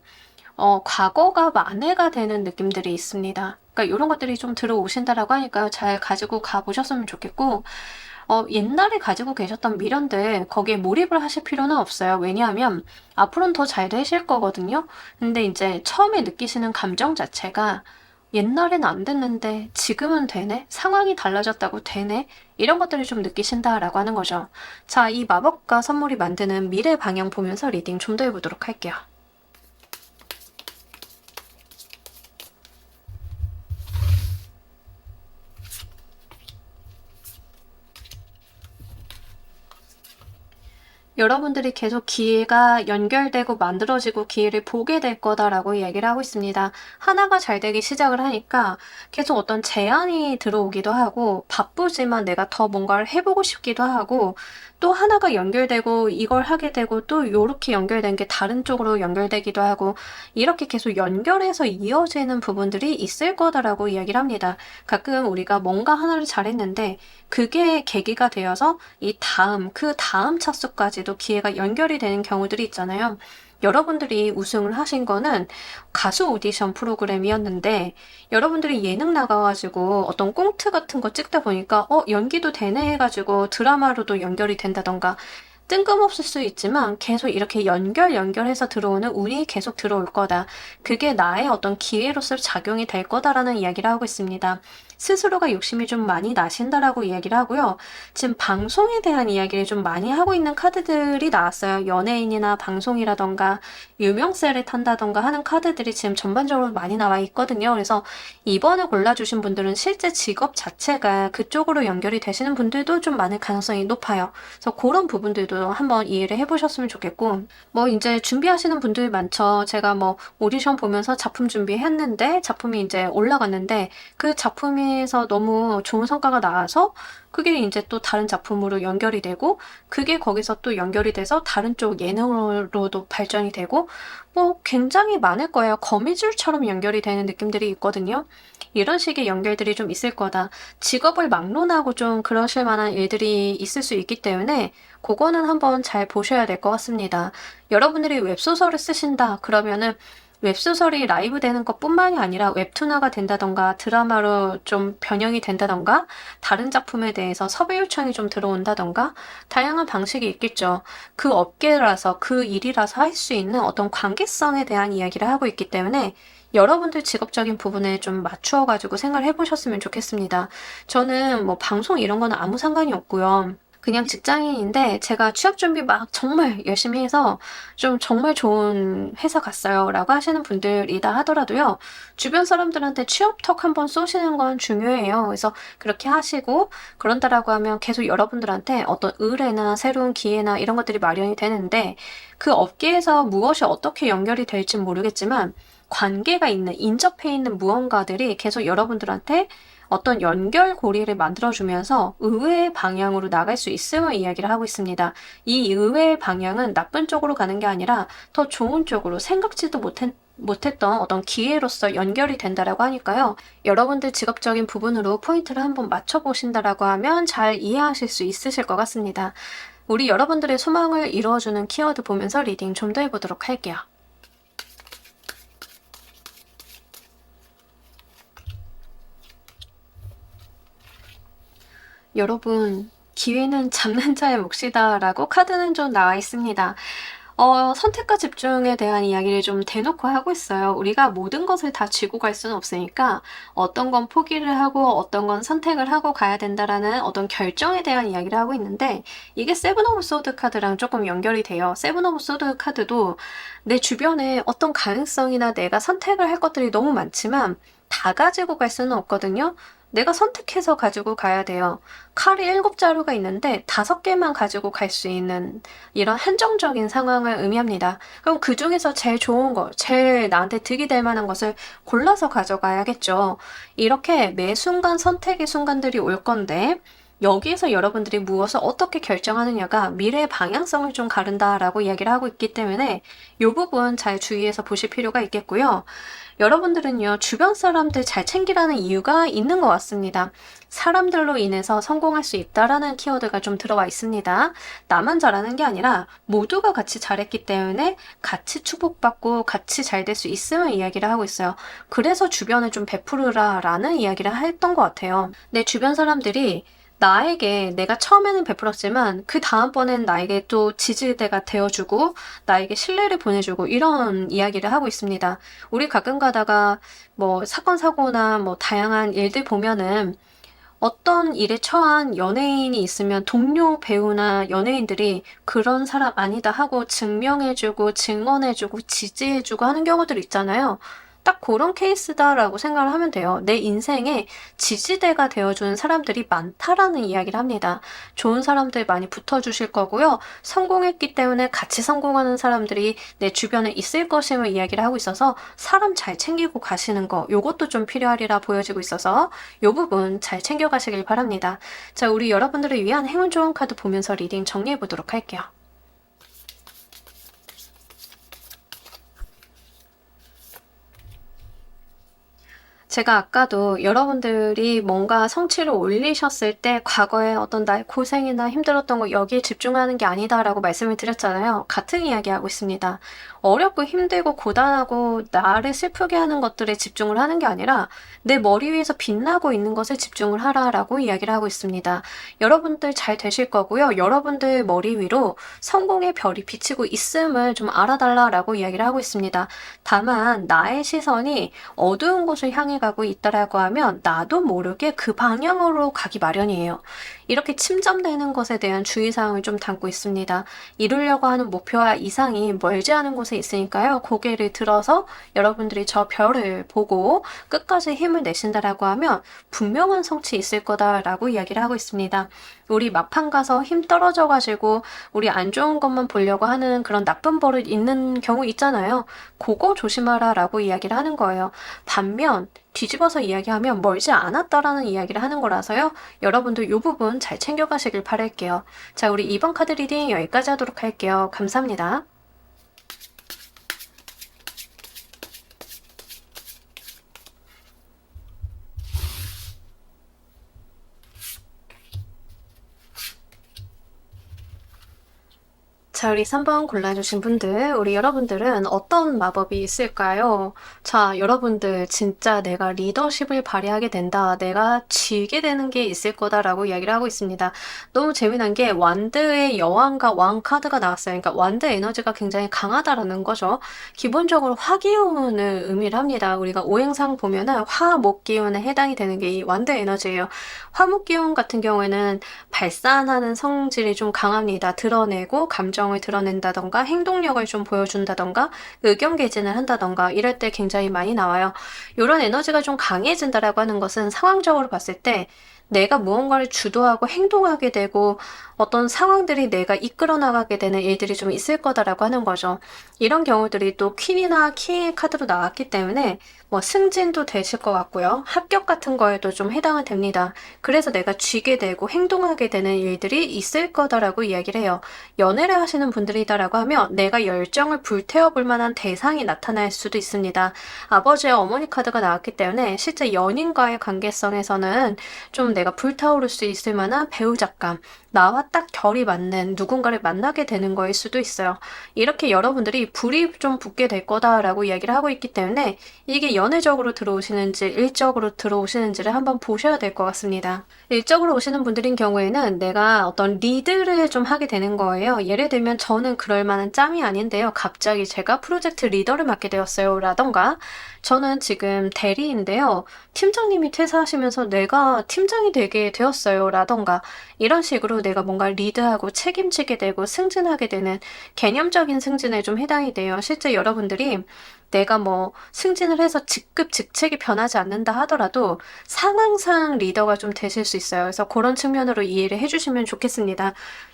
과거가 만회가 되는 느낌들이 있습니다. 그러니까 이런 것들이 좀 들어오신다라고 하니까 잘 가지고 가보셨으면 좋겠고 옛날에 가지고 계셨던 미련들 거기에 몰입을 하실 필요는 없어요. 왜냐하면 앞으로는 더 잘 되실 거거든요. 근데 이제 처음에 느끼시는 감정 자체가 옛날엔 안 됐는데 지금은 되네? 상황이 달라졌다고 되네? 이런 것들을 좀 느끼신다라고 하는 거죠. 자, 이 마법과 선물이 만드는 미래 방향 보면서 리딩 좀 더 해보도록 할게요. 여러분들이 계속 기회가 연결되고 만들어지고 기회를 보게 될 거다라고 얘기를 하고 있습니다. 하나가 잘 되기 시작을 하니까 계속 어떤 제안이 들어오기도 하고 바쁘지만 내가 더 뭔가를 해보고 싶기도 하고 또 하나가 연결되고 이걸 하게 되고 또 이렇게 연결된 게 다른 쪽으로 연결되기도 하고 이렇게 계속 연결해서 이어지는 부분들이 있을 거다라고 이야기를 합니다. 가끔 우리가 뭔가 하나를 잘했는데 그게 계기가 되어서 그 다음 차수까지도 기회가 연결이 되는 경우들이 있잖아요. 여러분들이 우승을 하신 거는 가수 오디션 프로그램이었는데 여러분들이 예능 나가가지고 어떤 꽁트 같은 거 찍다 보니까 연기도 되네 해가지고 드라마로도 연결이 된다던가 뜬금없을 수 있지만 계속 이렇게 연결해서 들어오는 운이 계속 들어올 거다. 그게 나의 어떤 기회로서 작용이 될 거다라는 이야기를 하고 있습니다. 스스로가 욕심이 좀 많이 나신다라고 이야기를 하고요. 지금 방송에 대한 이야기를 좀 많이 하고 있는 카드들이 나왔어요. 연예인이나 방송이라던가 유명세를 탄다던가 하는 카드들이 지금 전반적으로 많이 나와 있거든요. 그래서 이번에 골라주신 분들은 실제 직업 자체가 그쪽으로 연결이 되시는 분들도 좀 많을 가능성이 높아요. 그래서 그런 부분들도 정도 한번 이해를 해보셨으면 좋겠고, 뭐 이제 준비하시는 분들이 많죠. 제가 뭐 오디션 보면서 작품 준비했는데 작품이 이제 올라갔는데 그 작품에서 너무 좋은 성과가 나와서 그게 이제 또 다른 작품으로 연결이 되고, 그게 거기서 또 연결이 돼서 다른 쪽 예능으로도 발전이 되고, 뭐 굉장히 많을 거예요. 거미줄처럼 연결이 되는 느낌들이 있거든요. 이런 식의 연결들이 좀 있을 거다. 직업을 막론하고 좀 그러실 만한 일들이 있을 수 있기 때문에 그거는 한번 잘 보셔야 될 것 같습니다. 여러분들이 웹소설을 쓰신다 그러면은 웹소설이 라이브 되는 것뿐만이 아니라 웹툰화가 된다던가 드라마로 좀 변형이 된다던가 다른 작품에 대해서 섭외 요청이 좀 들어온다던가 다양한 방식이 있겠죠. 그 업계라서 그 일이라서 할 수 있는 어떤 관계성에 대한 이야기를 하고 있기 때문에 여러분들 직업적인 부분에 좀 맞추어가지고 생각을 해보셨으면 좋겠습니다. 저는 뭐 방송 이런 거는 아무 상관이 없고요. 그냥 직장인인데 제가 취업 준비 막 정말 열심히 해서 좀 정말 좋은 회사 갔어요 라고 하시는 분들이다 하더라도요. 주변 사람들한테 취업턱 한번 쏘시는 건 중요해요. 그래서 그렇게 하시고 그런다라고 하면 계속 여러분들한테 어떤 의뢰나 새로운 기회나 이런 것들이 마련이 되는데, 그 업계에서 무엇이 어떻게 연결이 될지 모르겠지만 관계가 있는, 인접해 있는 무언가들이 계속 여러분들한테 어떤 연결고리를 만들어주면서 의외의 방향으로 나갈 수 있음을 이야기를 하고 있습니다. 이 의외의 방향은 나쁜 쪽으로 가는 게 아니라 더 좋은 쪽으로, 생각지도 못했던 어떤 기회로서 연결이 된다라고 하니까요. 여러분들 직업적인 부분으로 포인트를 한번 맞춰보신다라고 하면 잘 이해하실 수 있으실 것 같습니다. 우리 여러분들의 소망을 이루어주는 키워드 보면서 리딩 좀 더 해보도록 할게요. 여러분, 기회는 잡는 자의 몫이다 라고 카드는 좀 나와 있습니다. 선택과 집중에 대한 이야기를 좀 대놓고 하고 있어요. 우리가 모든 것을 다 쥐고 갈 수는 없으니까 어떤 건 포기를 하고 어떤 건 선택을 하고 가야 된다라는 어떤 결정에 대한 이야기를 하고 있는데, 이게 세븐 오브 소드 카드랑 조금 연결이 돼요. 세븐 오브 소드 카드도 내 주변에 어떤 가능성이나 내가 선택을 할 것들이 너무 많지만 다 가지고 갈 수는 없거든요. 내가 선택해서 가지고 가야 돼요. 칼이 7자루가 있는데 5개만 가지고 갈 수 있는 이런 한정적인 상황을 의미합니다. 그럼 그 중에서 제일 좋은 거, 제일 나한테 득이 될 만한 것을 골라서 가져가야겠죠. 이렇게 매 순간 선택의 순간들이 올 건데, 여기에서 여러분들이 무엇을 어떻게 결정하느냐가 미래의 방향성을 좀 가른다라고 이야기를 하고 있기 때문에 이 부분 잘 주의해서 보실 필요가 있겠고요. 여러분들은요, 주변 사람들 잘 챙기라는 이유가 있는 것 같습니다. 사람들로 인해서 성공할 수 있다라는 키워드가 좀 들어와 있습니다. 나만 잘하는 게 아니라 모두가 같이 잘했기 때문에 같이 축복받고 같이 잘 될 수 있음을 이야기를 하고 있어요. 그래서 주변에 좀 베풀으라라는 이야기를 했던 것 같아요. 내 주변 사람들이 나에게, 내가 처음에는 베풀었지만 그 다음번엔 나에게 또 지지대가 되어주고 나에게 신뢰를 보내주고 이런 이야기를 하고 있습니다. 우리 가끔 가다가 뭐 사건 사고나 뭐 다양한 일들 보면은 어떤 일에 처한 연예인이 있으면 동료 배우나 연예인들이 그런 사람 아니다 하고 증명해주고 증언해주고 지지해주고 하는 경우들 있잖아요. 딱 그런 케이스다라고 생각을 하면 돼요. 내 인생에 지지대가 되어주는 사람들이 많다라는 이야기를 합니다. 좋은 사람들 많이 붙어주실 거고요. 성공했기 때문에 같이 성공하는 사람들이 내 주변에 있을 것임을 이야기를 하고 있어서 사람 잘 챙기고 가시는 거, 요것도 좀 필요하리라 보여지고 있어서 요 부분 잘 챙겨가시길 바랍니다. 자, 우리 여러분들을 위한 행운 좋은 카드 보면서 리딩 정리해 보도록 할게요. 제가 아까도 여러분들이 뭔가 성취를 올리셨을 때 과거에 어떤 나의 고생이나 힘들었던 거 여기에 집중하는 게 아니다라고 말씀을 드렸잖아요. 같은 이야기 하고 있습니다. 어렵고 힘들고 고단하고 나를 슬프게 하는 것들에 집중을 하는 게 아니라 내 머리 위에서 빛나고 있는 것에 집중을 하라라고 이야기를 하고 있습니다. 여러분들 잘 되실 거고요. 여러분들 머리 위로 성공의 별이 비치고 있음을 좀 알아달라라고 이야기를 하고 있습니다. 다만 나의 시선이 어두운 곳을 향해 가고 있다라고 하면 나도 모르게 그 방향으로 가기 마련이에요. 이렇게 침잠되는 것에 대한 주의사항을 좀 담고 있습니다. 이루려고 하는 목표와 이상이 멀지 않은 곳에 있으니까요. 고개를 들어서 여러분들이 저 별을 보고 끝까지 힘을 내신다라고 하면 분명한 성취 있을 거다라고 이야기를 하고 있습니다. 우리 막판 가서 힘 떨어져가지고 우리 안 좋은 것만 보려고 하는 그런 나쁜 버릇 있는 경우 있잖아요. 그거 조심하라 라고 이야기를 하는 거예요. 반면 뒤집어서 이야기하면 멀지 않았다라는 이야기를 하는 거라서요. 여러분들 이 부분 잘 챙겨가시길 바랄게요. 자, 우리 이번 카드 리딩 여기까지 하도록 할게요. 감사합니다. 자, 우리 3번 골라주신 분들, 우리 여러분들은 어떤 마법이 있을까요? 자, 여러분들 진짜 내가 리더십을 발휘하게 된다. 내가 쥐게 되는 게 있을 거다라고 이야기를 하고 있습니다. 너무 재미난 게 완드의 여왕과 왕 카드가 나왔어요. 그러니까 완드 에너지가 굉장히 강하다라는 거죠. 기본적으로 화기운을 의미를 합니다. 우리가 오행상 보면은 화목기운에 해당이 되는 게 이 완드 에너지예요. 화목기운 같은 경우에는 발산하는 성질이 좀 강합니다. 드러내고 감정을 드러낸다던가 행동력을 좀 보여준다던가 의견 개진을 한다던가 이럴 때 굉장히 많이 나와요. 이런 에너지가 좀 강해진다라고 하는 것은 상황적으로 봤을 때 내가 무언가를 주도하고 행동하게 되고 어떤 상황들이 내가 이끌어 나가게 되는 일들이 좀 있을 거다라고 하는 거죠. 이런 경우들이 또 퀸이나 킹의 카드로 나왔기 때문에 뭐 승진도 되실 것 같고요. 합격 같은 거에도 좀 해당은 됩니다. 그래서 내가 쥐게 되고 행동하게 되는 일들이 있을 거다라고 이야기를 해요. 연애를 하시는 분들이다라고 하면 내가 열정을 불태워볼 만한 대상이 나타날 수도 있습니다. 아버지와 어머니 카드가 나왔기 때문에 실제 연인과의 관계성에서는 좀 내가 불타오를 수 있을 만한 배우자감, 나와 딱 결이 맞는 누군가를 만나게 되는 거일 수도 있어요. 이렇게 여러분들이 불이 좀 붙게 될 거다라고 이야기를 하고 있기 때문에 이게 연애적으로 들어오시는지 일적으로 들어오시는지를 한번 보셔야 될 것 같습니다. 일적으로 오시는 분들인 경우에는 내가 어떤 리드를 좀 하게 되는 거예요. 예를 들면 저는 그럴 만한 짬이 아닌데요. 갑자기 제가 프로젝트 리더를 맡게 되었어요. 라던가 저는 지금 대리인데요. 팀장님이 퇴사하시면서 내가 팀장이 되게 되었어요. 라던가 이런 식으로 내가 뭔가 리드하고 책임지게 되고 승진하게 되는 개념적인 승진에 좀 해당이 돼요. 실제 여러분들이 내가 뭐 승진을 해서 직급 직책이 변하지 않는다 하더라도 상황상 리더가 좀 되실 수 있어요. 그래서 그런 측면으로 이해를 해주시면 좋겠습니다.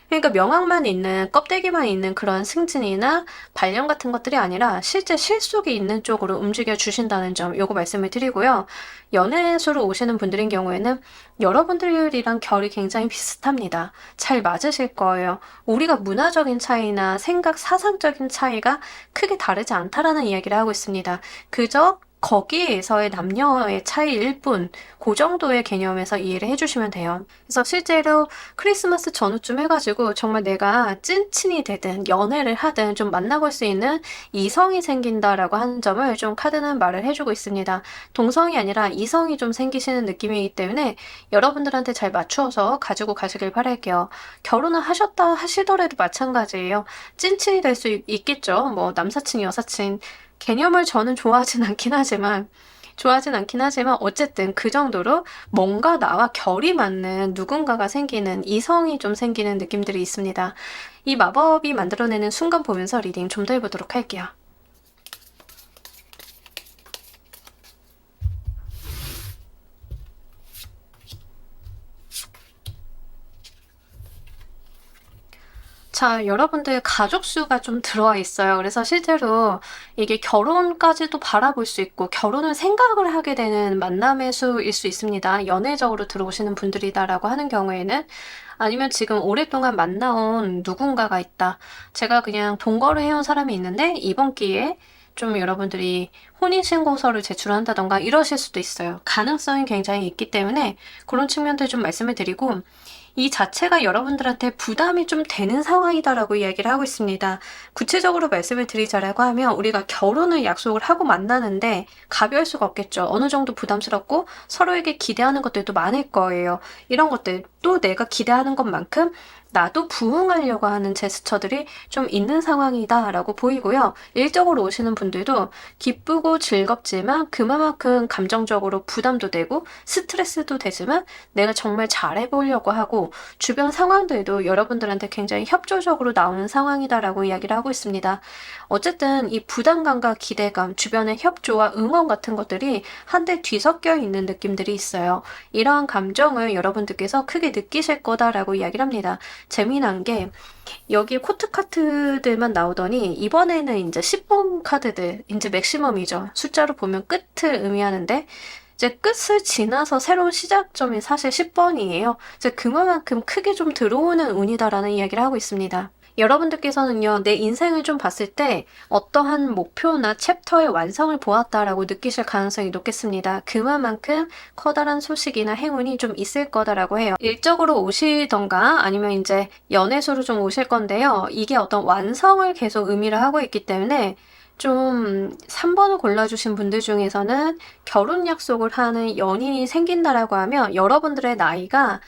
그러니까 명함만 있는 껍데기만 있는 그런 승진이나 발령 같은 것들이 아니라 실제 실속이 있는 쪽으로 움직여 주신다는 점 요거 말씀을 드리고요. 연애수로 오시는 분들인 경우에는 여러분들이랑 결이 굉장히 비슷합니다. 잘 맞으실 거예요. 우리가 문화적인 차이나 생각, 사상적인 차이가 크게 다르지 않다라는 이야기를 하고 있습니다. 그저 거기에서의 남녀의 차이일 뿐, 그 정도의 개념에서 이해를 해주시면 돼요. 그래서 실제로 크리스마스 전후쯤 해가지고 정말 내가 찐친이 되든 연애를 하든 좀 만나볼 수 있는 이성이 생긴다라고 하는 점을 좀 카드는 말을 해주고 있습니다. 동성이 아니라 이성이 좀 생기시는 느낌이기 때문에 여러분들한테 잘 맞추어서 가지고 가시길 바랄게요. 결혼을 하셨다 하시더라도 마찬가지예요. 찐친이 될 수 있겠죠. 뭐 남사친, 여사친. 개념을 저는 좋아하진 않긴 하지만 어쨌든 그 정도로 뭔가 나와 결이 맞는 누군가가 생기는 이성이 좀 생기는 느낌들이 있습니다. 이 마법이 만들어내는 순간 보면서 리딩 좀 더 해보도록 할게요. 자, 여러분들 가족 수가 좀 들어와 있어요. 그래서 실제로 이게 결혼까지도 바라볼 수 있고 결혼을 생각을 하게 되는 만남의 수일 수 있습니다. 연애적으로 들어오시는 분들이다라고 하는 경우에는 아니면 지금 오랫동안 만나온 누군가가 있다. 제가 그냥 동거를 해온 사람이 있는데 이번 기회에 좀 여러분들이 혼인신고서를 제출한다던가 이러실 수도 있어요. 가능성이 굉장히 있기 때문에 그런 측면들 좀 말씀을 드리고 이 자체가 여러분들한테 부담이 좀 되는 상황이다라고 이야기를 하고 있습니다. 구체적으로 말씀을 드리자라고 하면 우리가 결혼을 약속을 하고 만나는데 가벼울 수가 없겠죠. 어느 정도 부담스럽고 서로에게 기대하는 것들도 많을 거예요. 이런 것들 또 내가 기대하는 것만큼 나도 부응하려고 하는 제스처들이 좀 있는 상황이다라고 보이고요. 일적으로 오시는 분들도 기쁘고 즐겁지만 그만큼 감정적으로 부담도 되고 스트레스도 되지만 내가 정말 잘해보려고 하고 주변 상황들도 여러분들한테 굉장히 협조적으로 나오는 상황이다라고 이야기를 하고 있습니다. 어쨌든 이 부담감과 기대감, 주변의 협조와 응원 같은 것들이 한데 뒤섞여 있는 느낌들이 있어요. 이러한 감정을 여러분들께서 크게 느끼실 거다라고 이야기를 합니다. 재미난 게 여기 코트 카드들만 나오더니 이번에는 이제 10번 카드들, 이제 맥시멈이죠. 숫자로 보면 끝을 의미하는데 이제 끝을 지나서 새로운 시작점이 사실 10번이에요. 이제 그만큼 크게 좀 들어오는 운이다라는 이야기를 하고 있습니다. 여러분들께서는요, 내 인생을 좀 봤을 때 어떠한 목표나 챕터의 완성을 보았다라고 느끼실 가능성이 높겠습니다. 그만큼 커다란 소식이나 행운이 좀 있을 거다라고 해요. 일적으로 오시던가 아니면 이제 연애수로 좀 오실 건데요. 이게 어떤 완성을 계속 의미를 하고 있기 때문에 좀 3번을 골라주신 분들 중에서는 결혼 약속을 하는 연인이 생긴다라고 하면 여러분들의 나이가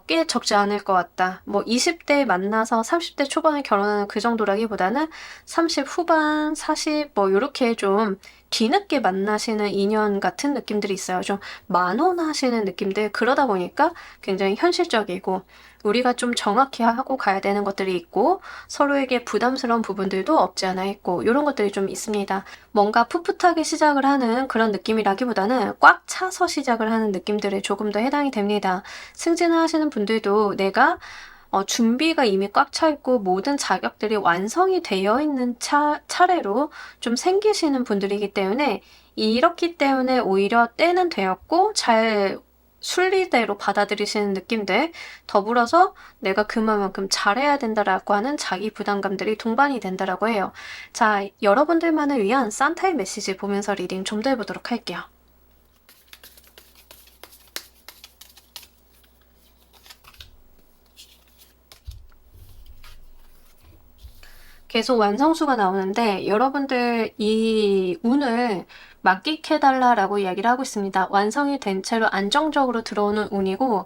꽤 적지 않을 것 같다. 뭐 20대 만나서 30대 초반에 결혼하는 그 정도라기보다는 30 후반, 40 뭐 요렇게 좀 뒤늦게 만나시는 인연 같은 느낌들이 있어요. 좀 만원하시는 느낌들. 그러다 보니까 굉장히 현실적이고 우리가 좀 정확히 하고 가야 되는 것들이 있고 서로에게 부담스러운 부분들도 없지 않아 있고 이런 것들이 좀 있습니다. 뭔가 풋풋하게 시작을 하는 그런 느낌이라기보다는 꽉 차서 시작을 하는 느낌들에 조금 더 해당이 됩니다. 승진을 하시는 분들도 내가 준비가 이미 꽉 차 있고 모든 자격들이 완성이 되어 있는 차례로 좀 생기시는 분들이기 때문에 이렇기 때문에 오히려 때는 되었고 잘 순리대로 받아들이시는 느낌들, 더불어서 내가 그만큼 잘해야 된다라고 하는 자기 부담감들이 동반이 된다라고 해요. 자, 여러분들만을 위한 산타의 메시지 보면서 리딩 좀 더 해보도록 할게요. 계속 완성수가 나오는데 여러분들 이 운을 만끽해달라라고 이야기를 하고 있습니다. 완성이 된 채로 안정적으로 들어오는 운이고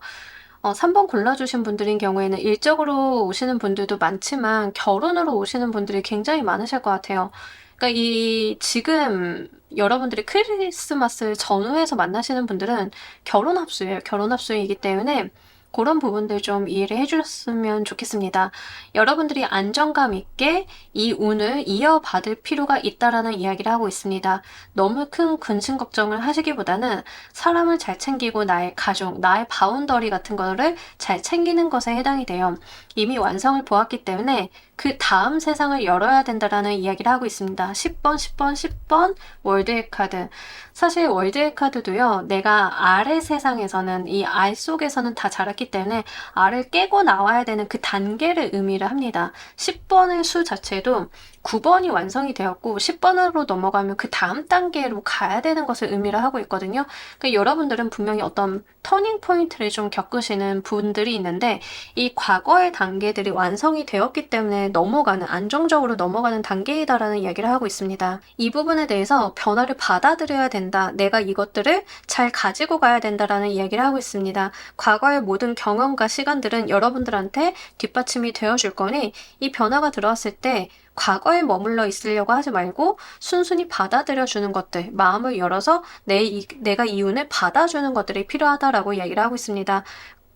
3번 골라주신 분들인 경우에는 일적으로 오시는 분들도 많지만 결혼으로 오시는 분들이 굉장히 많으실 것 같아요. 그러니까 이 지금 여러분들이 크리스마스 전후에서 만나시는 분들은 결혼 합수예요. 결혼 합수이기 때문에 그런 부분들 좀 이해를 해주셨으면 좋겠습니다. 여러분들이 안정감 있게 이 운을 이어받을 필요가 있다라는 이야기를 하고 있습니다. 너무 큰 근심 걱정을 하시기보다는 사람을 잘 챙기고 나의 가족, 나의 바운더리 같은 거를 잘 챙기는 것에 해당이 돼요. 이미 완성을 보았기 때문에 그 다음 세상을 열어야 된다라는 이야기를 하고 있습니다. 10번, 10번, 10번 월드의 카드. 사실 월드의 카드도요. 내가 아래 세상에서는 이 알 속에서는 다 자랐기 때문에 알을 깨고 나와야 되는 그 단계를 의미를 합니다. 10번의 수 자체도 9번이 완성이 되었고 10번으로 넘어가면 그 다음 단계로 가야 되는 것을 의미를 하고 있거든요. 그러니까 여러분들은 분명히 어떤 터닝 포인트를 좀 겪으시는 분들이 있는데 이 과거의 단계들이 완성이 되었기 때문에 넘어가는, 안정적으로 넘어가는 단계이다라는 이야기를 하고 있습니다. 이 부분에 대해서 변화를 받아들여야 된다. 내가 이것들을 잘 가지고 가야 된다라는 이야기를 하고 있습니다. 과거의 모든 경험과 시간들은 여러분들한테 뒷받침이 되어줄 거니 이 변화가 들어왔을 때 과거에 머물러 있으려고 하지 말고 순순히 받아들여주는 것들, 마음을 열어서 내가 이 운을 받아주는 것들이 필요하다라고 이야기를 하고 있습니다.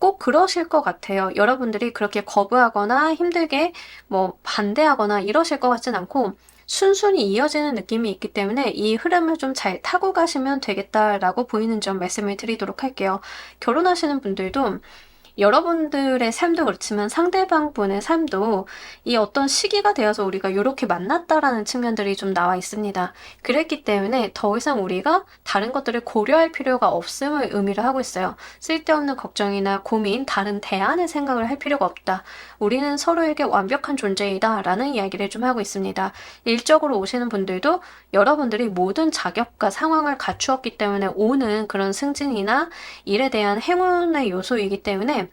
꼭 그러실 것 같아요. 여러분들이 그렇게 거부하거나 힘들게 뭐 반대하거나 이러실 것 같진 않고 순순히 이어지는 느낌이 있기 때문에 이 흐름을 좀 잘 타고 가시면 되겠다라고 보이는 점 말씀을 드리도록 할게요. 결혼하시는 분들도 여러분들의 삶도 그렇지만 상대방 분의 삶도 이 어떤 시기가 되어서 우리가 이렇게 만났다라는 측면들이 좀 나와 있습니다. 그랬기 때문에 더 이상 우리가 다른 것들을 고려할 필요가 없음을 의미를 하고 있어요. 쓸데없는 걱정이나 고민, 다른 대안을 생각을 할 필요가 없다. 우리는 서로에게 완벽한 존재이다 라는 이야기를 좀 하고 있습니다. 일적으로 오시는 분들도 여러분들이 모든 자격과 상황을 갖추었기 때문에 오는 그런 승진이나 일에 대한 행운의 요소이기 때문에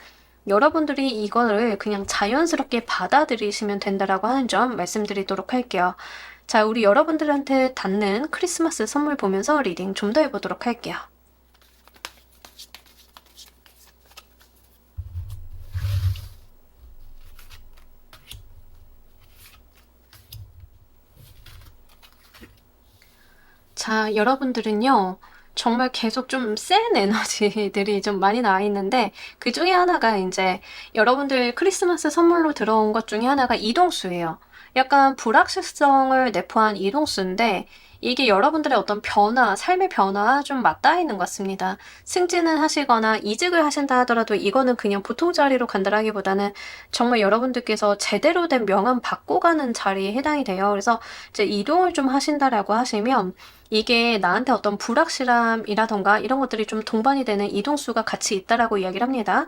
여러분들이 이거를 그냥 자연스럽게 받아들이시면 된다라고 하는 점 말씀드리도록 할게요. 자, 우리 여러분들한테 닿는 크리스마스 선물 보면서 리딩 좀 더 해보도록 할게요. 자, 여러분들은요, 정말 계속 좀 센 에너지들이 좀 많이 나와 있는데, 그 중에 하나가 이제 여러분들 크리스마스 선물로 들어온 것 중에 하나가 이동수예요. 약간 불확실성을 내포한 이동수인데, 이게 여러분들의 어떤 변화, 삶의 변화와 좀 맞닿아 있는 것 같습니다. 승진을 하시거나 이직을 하신다 하더라도 이거는 그냥 보통 자리로 간다라기보다는 정말 여러분들께서 제대로 된 명함 받고 가는 자리에 해당이 돼요. 그래서 이제 이동을 좀 하신다라고 하시면 이게 나한테 어떤 불확실함이라던가 이런 것들이 좀 동반이 되는 이동수가 같이 있다라고 이야기를 합니다.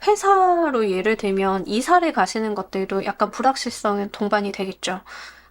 회사로 예를 들면 이사를 가시는 것들도 약간 불확실성은 동반이 되겠죠.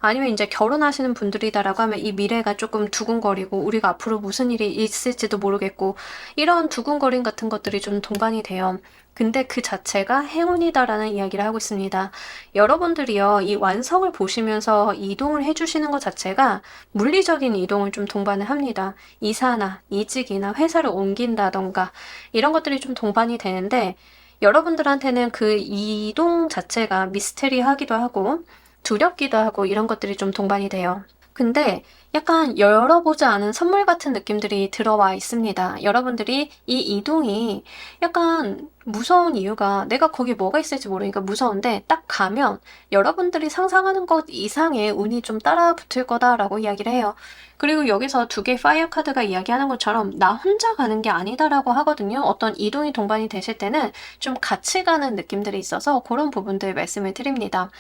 아니면 이제 결혼하시는 분들이다라고 하면 이 미래가 조금 두근거리고 우리가 앞으로 무슨 일이 있을지도 모르겠고 이런 두근거림 같은 것들이 좀 동반이 돼요. 근데 그 자체가 행운이다라는 이야기를 하고 있습니다. 여러분들이요, 이 완성을 보시면서 이동을 해주시는 것 자체가 물리적인 이동을 좀 동반을 합니다. 이사나 이직이나 회사를 옮긴다던가 이런 것들이 좀 동반이 되는데 여러분들한테는 그 이동 자체가 미스테리하기도 하고 두렵기도 하고 이런 것들이 좀 동반이 돼요. 근데 약간 열어보지 않은 선물 같은 느낌들이 들어와 있습니다. 여러분들이 이 이동이 약간 무서운 이유가 내가 거기 뭐가 있을지 모르니까 무서운데 딱 가면 여러분들이 상상하는 것 이상의 운이 좀 따라 붙을 거다라고 이야기를 해요. 그리고 여기서 두 개의 파이어 카드가 이야기하는 것처럼 나 혼자 가는 게 아니다라고 하거든요. 어떤 이동이 동반이 되실 때는 좀 같이 가는 느낌들이 있어서 그런 부분들 말씀을 드립니다.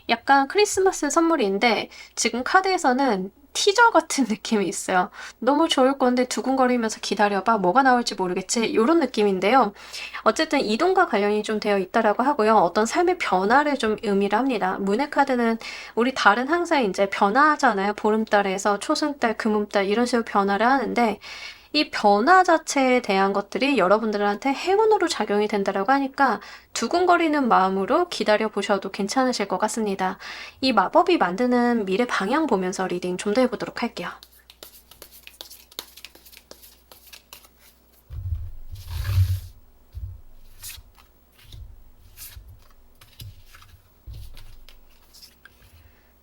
약간 크리스마스 선물인데 지금 카드에서는 티저 같은 느낌이 있어요. 너무 좋을 건데 두근거리면서 기다려봐. 뭐가 나올지 모르겠지. 이런 느낌인데요. 어쨌든 이동과 관련이 좀 되어 있다라고 하고요. 어떤 삶의 변화를 좀 의미를 합니다. 문의 카드는 우리 달은 항상 이제 변화하잖아요. 보름달에서 초승달, 금음달 이런 식으로 변화를 하는데 이 변화 자체에 대한 것들이 여러분들한테 행운으로 작용이 된다라고 하니까 두근거리는 마음으로 기다려 보셔도 괜찮으실 것 같습니다. 이 마법이 만드는 미래 방향 보면서 리딩 좀 더 해보도록 할게요.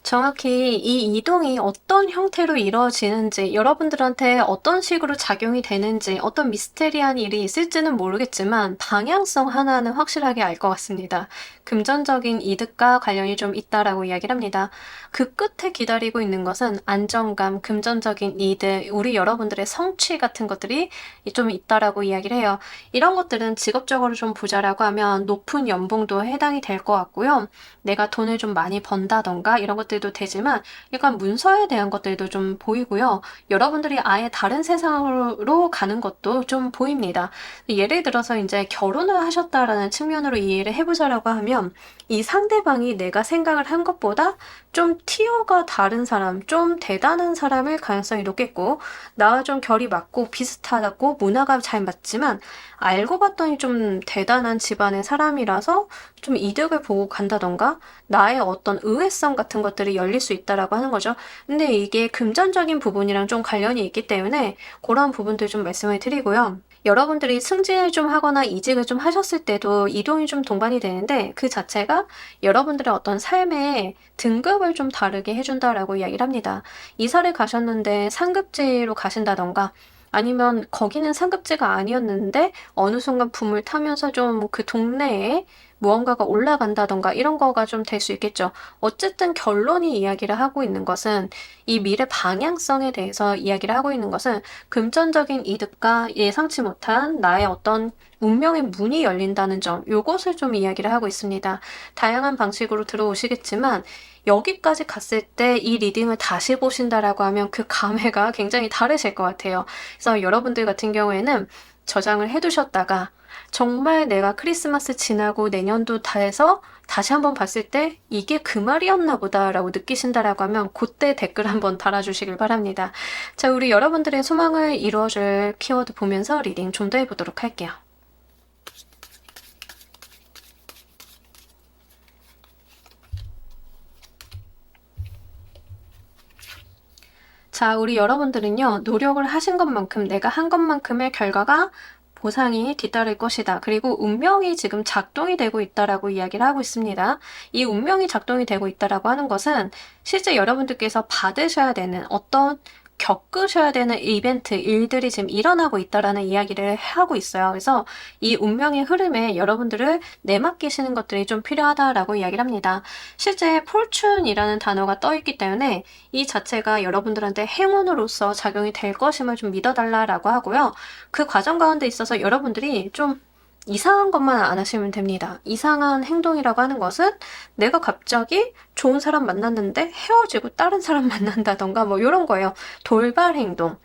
정확히 이 이동이 어떤 형태로 이루어지는지, 여러분들한테 어떤 식으로 작용이 되는지, 어떤 미스테리한 일이 있을지는 모르겠지만 방향성 하나는 확실하게 알 것 같습니다. 금전적인 이득과 관련이 좀 있다라고 이야기를 합니다. 그 끝에 기다리고 있는 것은 안정감, 금전적인 이득, 우리 여러분들의 성취 같은 것들이 좀 있다라고 이야기를 해요. 이런 것들은 직업적으로 좀 부자라고 하면 높은 연봉도 해당이 될 것 같고요. 내가 돈을 좀 많이 번다던가 이런 것들도 되지만 약간 문서에 대한 것들도 좀 보이고요. 여러분들이 아예 다른 세상으로 가는 것도 좀 보입니다. 예를 들어서 이제 결혼을 하셨다라는 측면으로 이해를 해보자라고 하면 이 상대방이 내가 생각을 한 것보다 좀 티어가 다른 사람, 좀 대단한 사람일 가능성이 높겠고 나와 좀 결이 맞고 비슷하다고 문화가 잘 맞지만 알고 봤더니 좀 대단한 집안의 사람이라서 좀 이득을 보고 간다던가 나의 어떤 의외성 같은 것들이 열릴 수 있다라고 하는 거죠. 근데 이게 금전적인 부분이랑 좀 관련이 있기 때문에 그런 부분들 좀 말씀을 드리고요. 여러분들이 승진을 좀 하거나 이직을 좀 하셨을 때도 이동이 좀 동반이 되는데 그 자체가 여러분들의 어떤 삶의 등급을 좀 다르게 해준다라고 이야기를 합니다. 이사를 가셨는데 상급지로 가신다던가 아니면 거기는 상급지가 아니었는데 어느 순간 붐을 타면서 좀 그 동네에 무언가가 올라간다던가 이런 거가 좀 될 수 있겠죠. 어쨌든 결론이 이야기를 하고 있는 것은 이 미래 방향성에 대해서 이야기를 하고 있는 것은 금전적인 이득과 예상치 못한 나의 어떤 운명의 문이 열린다는 점, 요것을 좀 이야기를 하고 있습니다. 다양한 방식으로 들어오시겠지만 여기까지 갔을 때 이 리딩을 다시 보신다라고 하면 그 감회가 굉장히 다르실 것 같아요. 그래서 여러분들 같은 경우에는 저장을 해두셨다가 정말 내가 크리스마스 지나고 내년도 다 해서 다시 한번 봤을 때 이게 그 말이었나 보다라고 느끼신다라고 하면 그때 댓글 한번 달아주시길 바랍니다. 자, 우리 여러분들의 소망을 이루어줄 키워드 보면서 리딩 좀 더 해보도록 할게요. 자, 우리 여러분들은요, 노력을 하신 것만큼, 내가 한 것만큼의 결과가 보상이 뒤따를 것이다. 그리고 운명이 지금 작동이 되고 있다라고 이야기를 하고 있습니다. 이 운명이 작동이 되고 있다라고 하는 것은 실제 여러분들께서 받으셔야 되는 어떤 겪으셔야 되는 이벤트, 일들이 지금 일어나고 있다라는 이야기를 하고 있어요. 그래서 이 운명의 흐름에 여러분들을 내맡기시는 것들이 좀 필요하다라고 이야기를 합니다. 실제 폴춘이라는 단어가 떠 있기 때문에 이 자체가 여러분들한테 행운으로서 작용이 될 것임을 좀 믿어달라라고 하고요. 그 과정 가운데 있어서 여러분들이 좀 이상한 것만 안 하시면 됩니다. 이상한 행동이라고 하는 것은 내가 갑자기 좋은 사람 만났는데 헤어지고 다른 사람 만난다던가 뭐 이런 거예요. 돌발 행동.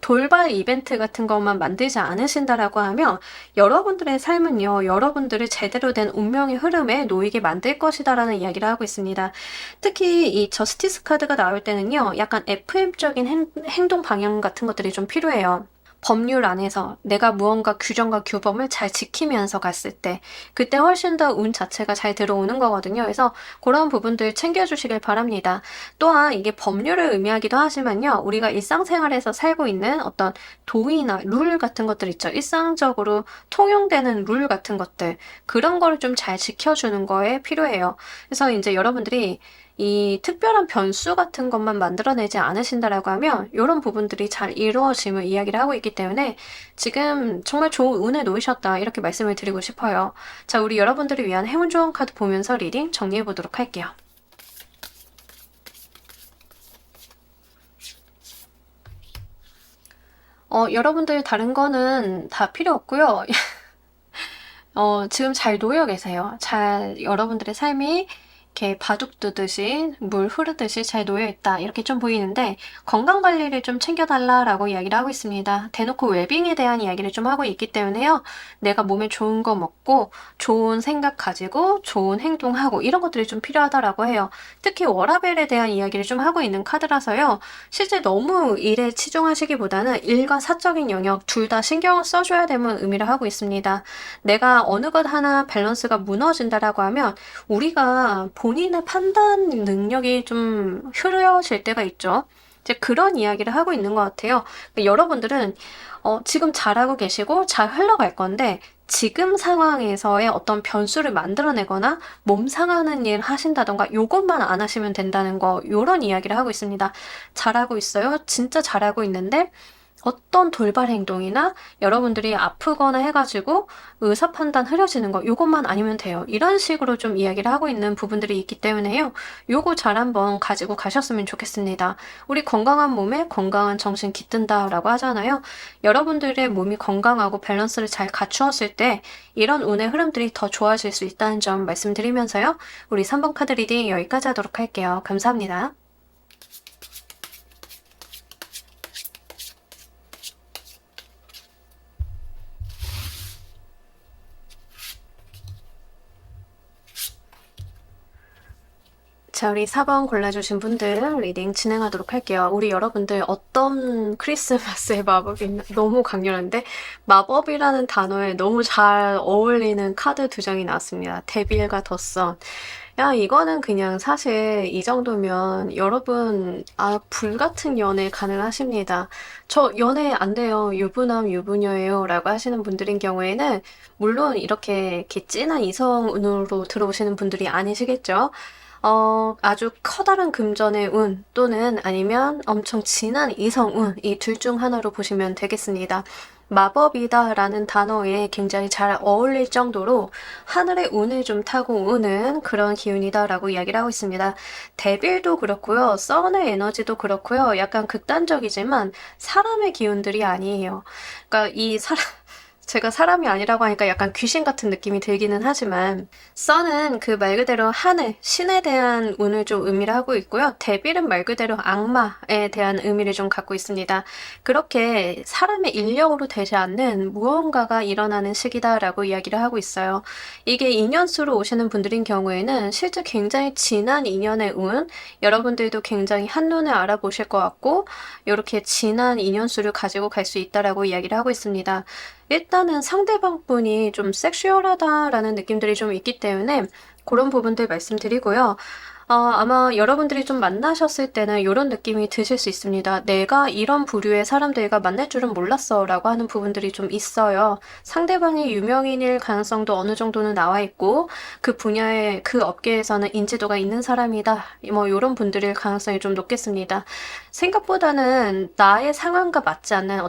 돌발 이벤트 같은 것만 만들지 않으신다라고 하면 여러분들의 삶은요, 여러분들을 제대로 된 운명의 흐름에 놓이게 만들 것이다라는 이야기를 하고 있습니다. 특히 이 저스티스 카드가 나올 때는요, 약간 FM적인 행동 방향 같은 것들이 좀 필요해요. 법률 안에서 내가 무언가 규정과 규범을 잘 지키면서 갔을 때 그때 훨씬 더 운 자체가 잘 들어오는 거거든요. 그래서 그런 부분들 챙겨주시길 바랍니다. 또한 이게 법률을 의미하기도 하지만요. 우리가 일상생활에서 살고 있는 어떤 도의나 룰 같은 것들 있죠. 일상적으로 통용되는 룰 같은 것들 그런 거를 좀 잘 지켜주는 거에 필요해요. 그래서 이제 여러분들이 이 특별한 변수 같은 것만 만들어내지 않으신다라고 하면 이런 부분들이 잘 이루어짐을 이야기를 하고 있기 때문에 지금 정말 좋은 운에 놓이셨다 이렇게 말씀을 드리고 싶어요. 자, 우리 여러분들을 위한 행운 좋은 카드 보면서 리딩 정리해 보도록 할게요. 여러분들 다른 거는 다 필요 없고요. 지금 잘 놓여 계세요. 잘 여러분들의 삶이 이렇게 바둑 두듯이 물 흐르듯이 잘 놓여있다 이렇게 좀 보이는데 건강관리를 좀 챙겨달라라고 이야기를 하고 있습니다. 대놓고 웰빙에 대한 이야기를 좀 하고 있기 때문에요. 내가 몸에 좋은 거 먹고 좋은 생각 가지고 좋은 행동하고 이런 것들이 좀 필요하다라고 해요. 특히 워라벨에 대한 이야기를 좀 하고 있는 카드라서요. 실제 너무 일에 치중하시기보다는 일과 사적인 영역 둘 다 신경을 써줘야 되는 의미를 하고 있습니다. 내가 어느 것 하나 밸런스가 무너진다라고 하면 우리가 본인의 판단 능력이 좀 흐려질 때가 있죠. 이제 그런 이야기를 하고 있는 것 같아요. 여러분들은 지금 잘하고 계시고 잘 흘러갈 건데 지금 상황에서의 어떤 변수를 만들어내거나 몸 상하는 일 하신다던가 요것만 안 하시면 된다는 거 요런 이야기를 하고 있습니다. 잘하고 있어요. 진짜 잘하고 있는데 어떤 돌발 행동이나 여러분들이 아프거나 해가지고 의사 판단 흐려지는 거 요것만 아니면 돼요. 이런 식으로 좀 이야기를 하고 있는 부분들이 있기 때문에요. 요거 잘 한번 가지고 가셨으면 좋겠습니다. 우리 건강한 몸에 건강한 정신 깃든다라고 하잖아요. 여러분들의 몸이 건강하고 밸런스를 잘 갖추었을 때 이런 운의 흐름들이 더 좋아질 수 있다는 점 말씀드리면서요. 우리 3번 카드 리딩 여기까지 하도록 할게요. 감사합니다. 자, 우리 4번 골라주신 분들 리딩 진행하도록 할게요. 우리 여러분들 어떤 크리스마스의 마법이 있나? 너무 강렬한데? 마법이라는 단어에 너무 잘 어울리는 카드 두 장이 나왔습니다. 데빌과 더 선. 야, 이거는 그냥 사실 이 정도면 여러분, 불같은 연애 가능하십니다. 저 연애 안 돼요. 유부남, 유부녀예요. 라고 하시는 분들인 경우에는 물론 이렇게 진한 이성운으로 들어오시는 분들이 아니시겠죠? 아주 커다란 금전의 운 또는 아니면 엄청 진한 이성운 이 둘 중 하나로 보시면 되겠습니다. 마법이다 라는 단어에 굉장히 잘 어울릴 정도로 하늘의 운을 좀 타고 오는 그런 기운이다 라고 이야기를 하고 있습니다. 데빌도 그렇고요. 선의 에너지도 그렇고요. 약간 극단적이지만 사람의 기운들이 아니에요. 그러니까 제가 사람이 아니라고 하니까 약간 귀신 같은 느낌이 들기는 하지만 선은 그 말 그대로 하늘, 신에 대한 운을 좀 의미를 하고 있고요. 데빌은 말 그대로 악마에 대한 의미를 좀 갖고 있습니다. 그렇게 사람의 인력으로 되지 않는 무언가가 일어나는 시기다라고 이야기를 하고 있어요. 이게 인연수로 오시는 분들인 경우에는 실제 굉장히 진한 인연의 운, 여러분들도 굉장히 한눈에 알아보실 것 같고 이렇게 진한 인연수를 가지고 갈 수 있다라고 이야기를 하고 있습니다. 일단은 상대방 분이 좀 섹슈얼하다라는 느낌들이 좀 있기 때문에 그런 부분들 말씀드리고요. 아마 여러분들이 좀 만나셨을 때는 요런 느낌이 드실 수 있습니다. '내가 이런 부류의 사람들과 만날 줄은 몰랐어.'라고 하는 부분들이 좀 있어요. 상대방이 유명인일 가능성도 어느 정도는 나와 있고 그 분야에 그 업계에서는 인지도가 있는 사람이다. 뭐 요런 분들일 가능성이 좀 높겠습니다. 생각보다는 나의 상황과 맞지 않는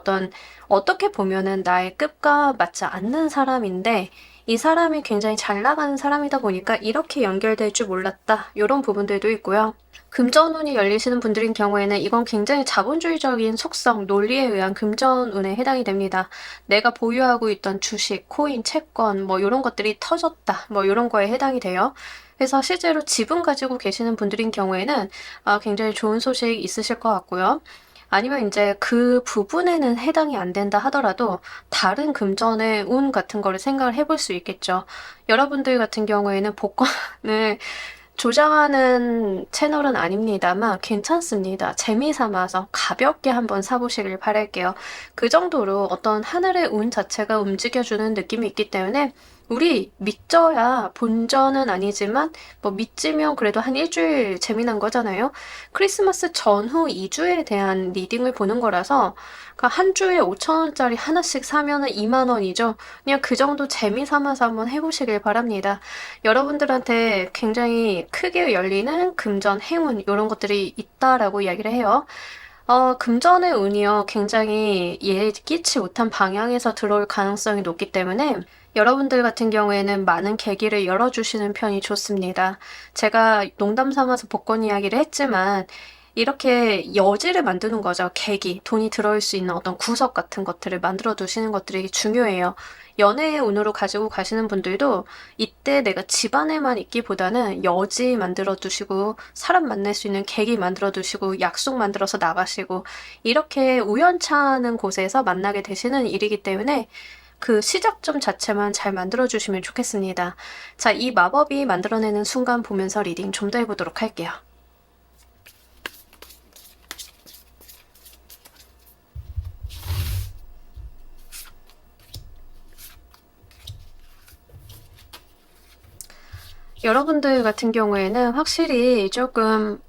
어떻게 보면은 나의 급과 맞지 않는 사람인데 이 사람이 굉장히 잘 나가는 사람이다 보니까 '이렇게 연결될 줄 몰랐다.' 요런 부분들도 있고요. 금전운이 열리시는 분들인 경우에는 이건 굉장히 자본주의적인 속성, 논리에 의한 금전운에 해당이 됩니다. 내가 보유하고 있던 주식, 코인, 채권 뭐 요런 것들이 터졌다. 뭐 요런 거에 해당이 돼요. 그래서 실제로 지분 가지고 계시는 분들인 경우에는 굉장히 좋은 소식 있으실 것 같고요. 아니면 인제 그 부분에는 해당이 안 된다 하더라도 다른 금전의 운 같은 거를 생각을 해볼 수 있겠죠. 여러분들 같은 경우에는 복권을 조장하는 채널은 아닙니다만 괜찮습니다. 재미 삼아서 가볍게 한번 사 보시길 바랄게요. 그 정도로 어떤 하늘의 운 자체가 움직여주는 느낌이 있기 때문에 우리 믿져야 본전은 아니지만 뭐 믿지면 그래도 한 일주일 재미난 거잖아요. 크리스마스 전후 2주에 대한 리딩을 보는 거라서 그러니까 한 주에 5,000원짜리 하나씩 사면은 2만 원이죠. 그냥 그 정도 재미 삼아서 한번 해 보시길 바랍니다. 여러분들한테 굉장히 크게 열리는 금전, 행운 요런 것들이 있다라고 이야기를 해요. 금전의 운이요. 굉장히 예기치 못한 방향에서 들어올 가능성이 높기 때문에 여러분들 같은 경우에는 많은 계기를 열어주시는 편이 좋습니다. 제가 농담 삼아서 복권 이야기를 했지만 이렇게 여지를 만드는 거죠. 계기, 돈이 들어올 수 있는 어떤 구석 같은 것들을 만들어 두시는 것들이 중요해요. 연애의 운으로 가지고 가시는 분들도 이때 내가 집안에만 있기보다는 여지 만들어 두시고 사람 만날 수 있는 계기 만들어 두시고 약속 만들어서 나가시고 이렇게 우연찮은 곳에서 만나게 되시는 일이기 때문에 그 시작점 자체만 잘 만들어 주시면 좋겠습니다. 자, 이 마법이 만들어내는 순간 보면서 리딩 좀 더 해보도록 할게요. 여러분들 같은 경우에는 확실히 조금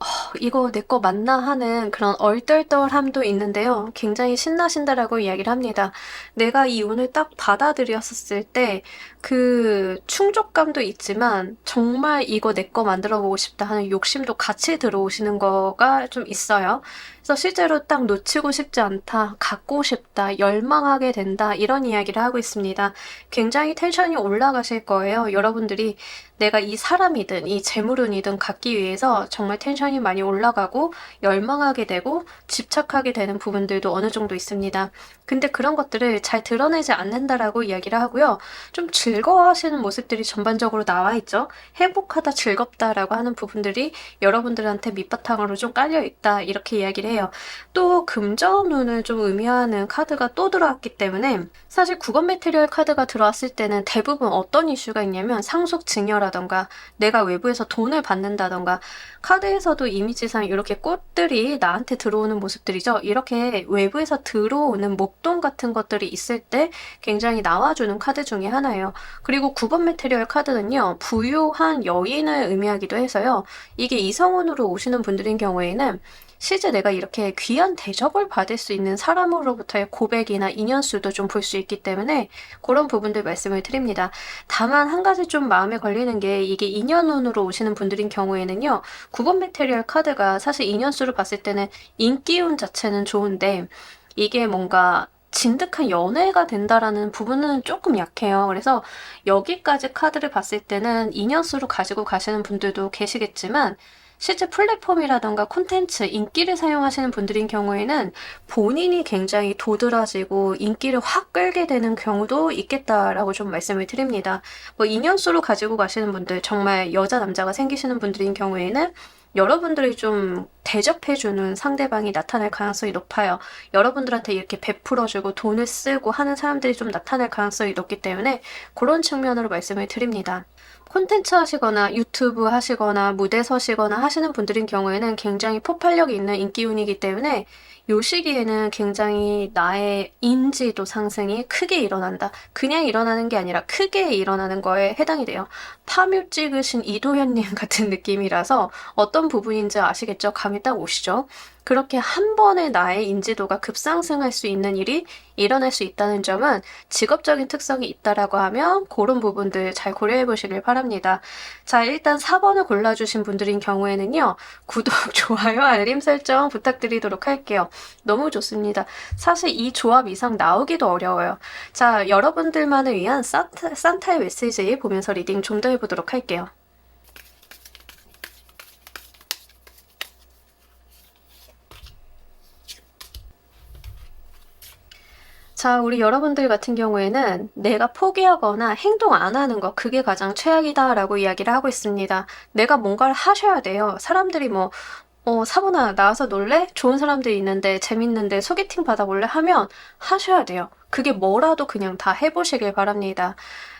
'이거 내 거 맞나?' 하는 그런 얼떨떨함도 있는데요. 굉장히 신나신다라고 이야기를 합니다. 내가 이 운을 딱 받아들였었을 때 그 충족감도 있지만 '정말 이거 내 거 만들어 보고 싶다.' 하는 욕심도 같이 들어오시는 거가 좀 있어요. 그래서 실제로 딱 '놓치고 싶지 않다. 갖고 싶다. 열망하게 된다.' 이런 이야기를 하고 있습니다. 굉장히 텐션이 올라가실 거예요. 여러분들이 내가 이 사람이든 이 재물운이든 갖기 위해서 정말 텐션이 많이 올라가고 열망하게 되고 집착하게 되는 부분들도 어느 정도 있습니다. 근데 그런 것들을 잘 드러내지 않는다라고 이야기를 하고요. 좀 즐거워하시는 모습들이 전반적으로 나와 있죠. 행복하다, 즐겁다라고 하는 부분들이 여러분들한테 밑바탕으로 좀 깔려 있다 이렇게 이야기를 해요. 또 금전운을 좀 의미하는 카드가 또 들어왔기 때문에 사실 국어 메테리얼 카드가 들어왔을 때는 대부분 어떤 이슈가 있냐면 상속증여라던가 내가 외부에서 돈을 받는다던가 카드에서도 이미지상 이렇게 꽃들이 나한테 들어오는 모습들이죠. 이렇게 외부에서 들어오는 목돈 같은 것들이 있을 때 굉장히 나와주는 카드 중에 하나예요. 그리고 9번 메테리얼 카드는요. 부유한 여인을 의미하기도 해서요. 이게 이성운으로 오시는 분들인 경우에는 실제 내가 이렇게 귀한 대접을 받을 수 있는 사람으로부터의 고백이나 인연수도 좀 볼 수 있기 때문에 그런 부분들 말씀을 드립니다. 다만 한 가지 좀 마음에 걸리는 게 이게 인연운으로 오시는 분들인 경우에는요. 9번 메테리얼 카드가 사실 인연수를 봤을 때는 인기운 자체는 좋은데 이게 뭔가 진득한 연애가 된다라는 부분은 조금 약해요. 그래서 여기까지 카드를 봤을 때는 인연수로 가지고 가시는 분들도 계시겠지만 실제 플랫폼이라던가 콘텐츠, 인기를 사용하시는 분들인 경우에는 본인이 굉장히 도드라지고 인기를 확 끌게 되는 경우도 있겠다라고 좀 말씀을 드립니다. 뭐 인연수로 가지고 가시는 분들, 정말 여자, 남자가 생기시는 분들인 경우에는 여러분들이 좀 대접해주는 상대방이 나타날 가능성이 높아요. 여러분들한테 이렇게 베풀어주고 돈을 쓰고 하는 사람들이 좀 나타날 가능성이 높기 때문에 그런 측면으로 말씀을 드립니다. 콘텐츠 하시거나 유튜브 하시거나 무대 서시거나 하시는 분들인 경우에는 굉장히 폭발력이 있는 인기운이기 때문에 요 시기에는 굉장히 나의 인지도 상승이 크게 일어난다. 그냥 일어나는 게 아니라 크게 일어나는 거에 해당이 돼요. 파묘 찍으신 이도현님 같은 느낌이라서 어떤 부분인지 아시겠죠? 감이 딱 오시죠? 그렇게 한 번에 나의 인지도가 급상승할 수 있는 일이 일어날 수 있다는 점은 직업적인 특성이 있다라고 하면 그런 부분들 잘 고려해 보시길 바랍니다. 자, 일단 4번을 골라주신 분들인 경우에는요. 구독, 좋아요, 알림 설정 부탁드리도록 할게요. 너무 좋습니다. 사실 이 조합 이상 나오기도 어려워요. 자, 여러분들만을 위한 산타의 메시지 보면서 리딩 좀 더 해보도록 할게요. 자, 우리 여러분들 같은 경우에는 내가 포기하거나 행동 안 하는 거, 그게 가장 최악이다라고 이야기를 하고 있습니다. 내가 뭔가를 하셔야 돼요. 사람들이 사보나 나와서 놀래? 좋은 사람들이 있는데 재밌는데 소개팅 받아볼래? 하면 하셔야 돼요. 그게 뭐라도 그냥 다 해보시길 바랍니다.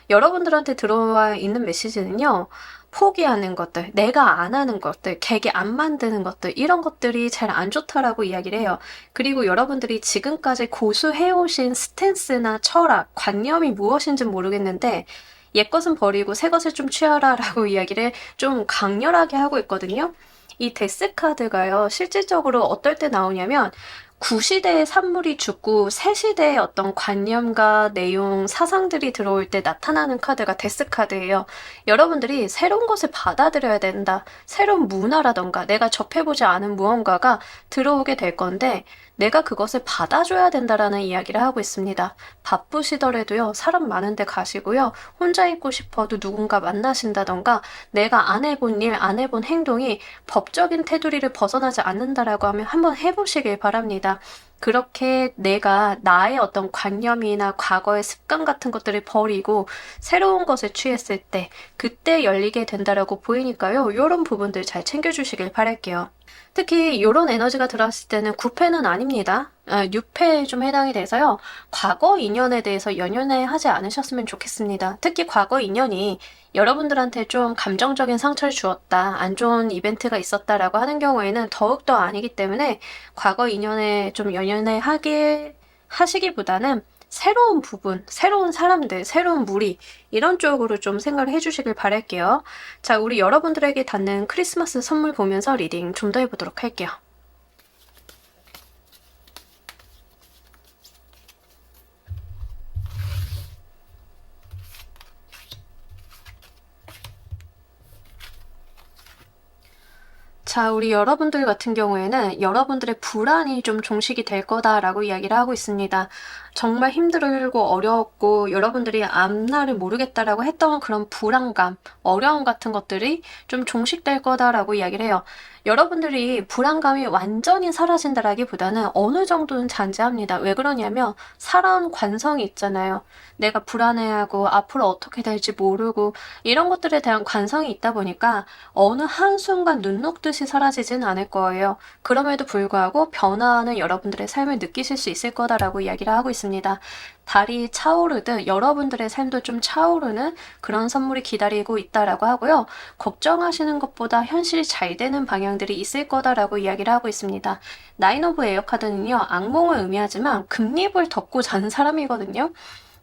여러분들한테 들어와 있는 메시지는요. 포기하는 것들, 내가 안 하는 것들, 계획 안 만드는 것들, 이런 것들이 잘 안 좋다라고 이야기를 해요. 그리고 여러분들이 지금까지 고수해오신 스탠스나 철학, 관념이 무엇인지 모르겠는데 옛것은 버리고 새것을 좀 취하라라고 이야기를 좀 강렬하게 하고 있거든요. 이 데스 카드가요, 실질적으로 어떨 때 나오냐면 구시대의 산물이 죽고 새시대의 어떤 관념과 내용, 사상들이 들어올 때 나타나는 카드가 데스 카드예요. 여러분들이 새로운 것을 받아들여야 된다. 새로운 문화라던가 내가 접해보지 않은 무언가가 들어오게 될 건데 내가 그것을 받아줘야 된다라는 이야기를 하고 있습니다. 바쁘시더라도요, 사람 많은 데 가시고요. 혼자 있고 싶어도 누군가 만나신다던가 내가 안 해본 일, 안 해본 행동이 법적인 테두리를 벗어나지 않는다라고 하면 한번 해보시길 바랍니다. 그렇게 내가 나의 어떤 관념이나 과거의 습관 같은 것들을 버리고 새로운 것을 취했을 때 그때 열리게 된다라고 보이니까요. 이런 부분들 잘 챙겨주시길 바랄게요. 특히 이런 에너지가 들어왔을 때는 9패는 아닙니다. 6패에 좀 해당이 돼서요. 과거 인연에 대해서 연연해 하지 않으셨으면 좋겠습니다. 특히 과거 인연이 여러분들한테 좀 감정적인 상처를 주었다, 안 좋은 이벤트가 있었다라고 하는 경우에는 더욱더 아니기 때문에 과거 인연에 좀 연연해 하시기보다는 새로운 부분, 새로운 사람들, 새로운 무리 이런 쪽으로 좀 생각을 해주시길 바랄게요. 자, 우리 여러분들에게 닿는 크리스마스 선물 보면서 리딩 좀 더 해보도록 할게요. 자, 우리 여러분들 같은 경우에는 여러분들의 불안이 좀 종식이 될 거다라고 이야기를 하고 있습니다. 정말 힘들고 어려웠고 여러분들이 앞날을 모르겠다라고 했던 그런 불안감, 어려움 같은 것들이 좀 종식될 거다라고 이야기를 해요. 여러분들이 불안감이 완전히 사라진다라기보다는 어느 정도는 잔재합니다. 왜 그러냐면 살아온 관성이 있잖아요. 내가 불안해하고 앞으로 어떻게 될지 모르고 이런 것들에 대한 관성이 있다 보니까 어느 한순간 눈 녹듯이 사라지진 않을 거예요. 그럼에도 불구하고 변화하는 여러분들의 삶을 느끼실 수 있을 거다라고 이야기를 하고 있습니다. 달이 차오르듯 여러분들의 삶도 좀 차오르는 그런 선물이 기다리고 있다라고 하고요. 걱정하시는 것보다 현실이 잘 되는 방향들이 있을 거다라고 이야기를 하고 있습니다. 나인 오브 에어 카드는요. 악몽을 의미하지만 금잎을 덮고 자는 사람이거든요.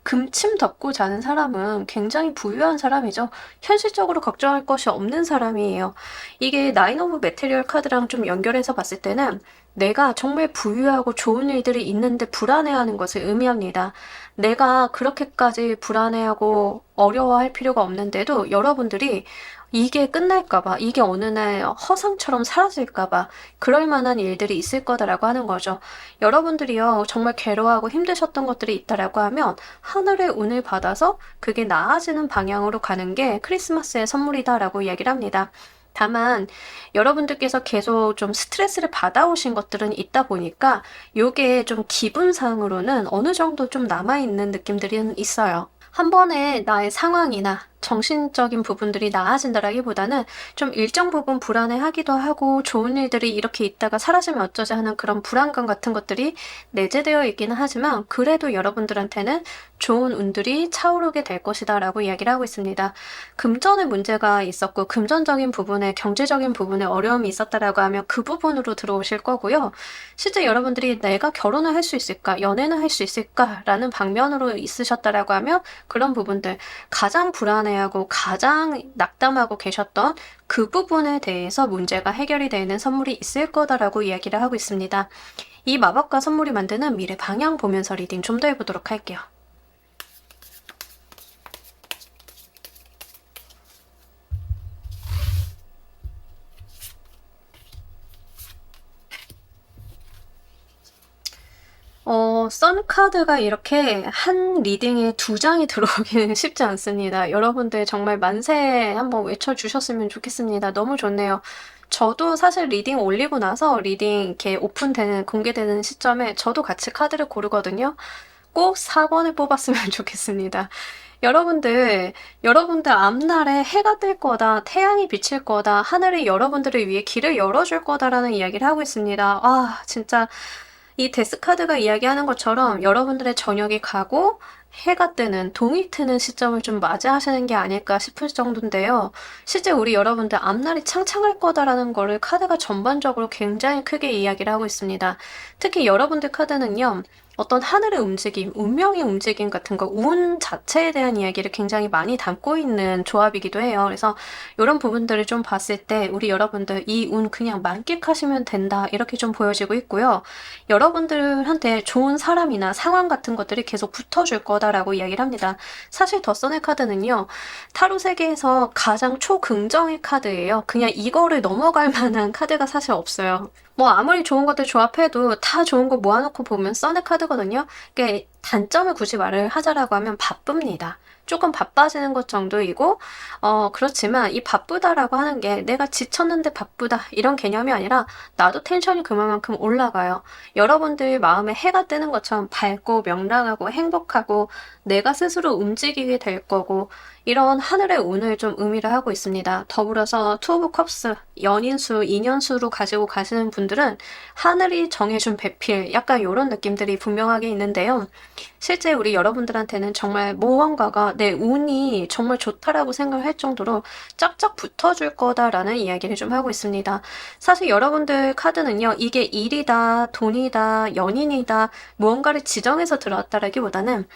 금침 덮고 자는 사람은 굉장히 부유한 사람이죠. 현실적으로 걱정할 것이 없는 사람이에요. 이게 나인 오브 메테리얼 카드랑 좀 연결해서 봤을 때는 내가 정말 부유하고 좋은 일들이 있는데 불안해하는 것을 의미합니다. 내가 그렇게까지 불안해하고 어려워할 필요가 없는데도 여러분들이 이게 끝날까봐, 이게 어느 날 허상처럼 사라질까봐 그럴 만한 일들이 있을 거다라고 하는 거죠. 여러분들이요, 정말 괴로워하고 힘드셨던 것들이 있다라고 하면 하늘의 운을 받아서 그게 나아지는 방향으로 가는 게 크리스마스의 선물이다라고 이야기를 합니다. 다만 여러분들께서 계속 좀 스트레스를 받아오신 것들은 있다 보니까 요게 좀 기분상으로는 어느 정도 좀 남아있는 느낌들이 있어요. 한 번에 나의 상황이나 정신적인 부분들이 나아진다라기보다는 좀 일정 부분 불안해하기도 하고 좋은 일들이 이렇게 있다가 사라지면 어쩌지 하는 그런 불안감 같은 것들이 내재되어 있기는 하지만 그래도 여러분들한테는 좋은 운들이 차오르게 될 것이다 라고 이야기를 하고 있습니다. 금전에 문제가 있었고 금전적인 부분에 경제적인 부분에 어려움이 있었다라고 하면 그 부분으로 들어오실 거고요. 실제 여러분들이 내가 결혼을 할 수 있을까, 연애는 할 수 있을까라는 방면으로 있으셨다라고 하면 그런 부분들, 가장 불안해하고 가장 낙담하고 계셨던 그 부분에 대해서 문제가 해결이 되는 선물이 있을 거다라고 이야기를 하고 있습니다. 이 마법과 선물이 만드는 미래 방향 보면서 리딩 좀 더 해보도록 할게요. 선 카드가 이렇게 한 리딩에 2장이 들어오기는 쉽지 않습니다. 여러분들 정말 만세 한번 외쳐주셨으면 좋겠습니다. 너무 좋네요. 저도 사실 리딩 올리고 나서 리딩 이렇게 오픈되는, 공개되는 시점에 저도 같이 카드를 고르거든요. 꼭 4번을 뽑았으면 좋겠습니다. 여러분들 앞날에 해가 뜰 거다, 태양이 비칠 거다, 하늘이 여러분들을 위해 길을 열어줄 거다라는 이야기를 하고 있습니다. 아, 진짜 이 데스카드가 이야기하는 것처럼 여러분들의 저녁이 가고 해가 뜨는, 동이 트는 시점을 좀 맞이하시는 게 아닐까 싶을 정도인데요. 실제 우리 여러분들 앞날이 창창할 거다라는 거를 카드가 전반적으로 굉장히 크게 이야기를 하고 있습니다. 특히 여러분들 카드는요, 어떤 하늘의 움직임, 운명의 움직임 같은 거, 운 자체에 대한 이야기를 굉장히 많이 담고 있는 조합이기도 해요. 그래서 이런 부분들을 좀 봤을 때 우리 여러분들 이 운 그냥 만끽하시면 된다, 이렇게 좀 보여지고 있고요. 여러분들한테 좋은 사람이나 상황 같은 것들이 계속 붙어줄 거다라고 이야기를 합니다. 사실 더 선의 카드는요, 타로 세계에서 가장 초긍정의 카드예요. 그냥 이거를 넘어갈 만한 카드가 사실 없어요. 뭐 아무리 좋은 것들 조합해도 다 좋은 거 모아놓고 보면 선의 카드거든요. 그러니까 단점을 굳이 말을 하자라고 하면 바쁩니다. 조금 바빠지는 것 정도이고, 그렇지만 이 바쁘다라고 하는 게 내가 지쳤는데 바쁘다 이런 개념이 아니라 나도 텐션이 그만큼 올라가요. 여러분들 마음에 해가 뜨는 것처럼 밝고 명랑하고 행복하고 내가 스스로 움직이게 될 거고, 이런 하늘의 운을 좀 의미를 하고 있습니다. 더불어서 투 오브 컵스, 연인수, 인연수로 가지고 가시는 분들은 하늘이 정해준 배필, 약간 이런 느낌들이 분명하게 있는데요. 실제 우리 여러분들한테는 정말 무언가가 내 운이 정말 좋다라고 생각할 정도로 짝짝 붙어줄 거다라는 이야기를 좀 하고 있습니다. 사실 여러분들 카드는요, 이게 일이다, 돈이다, 연인이다, 무언가를 지정해서 들어왔다라기보다는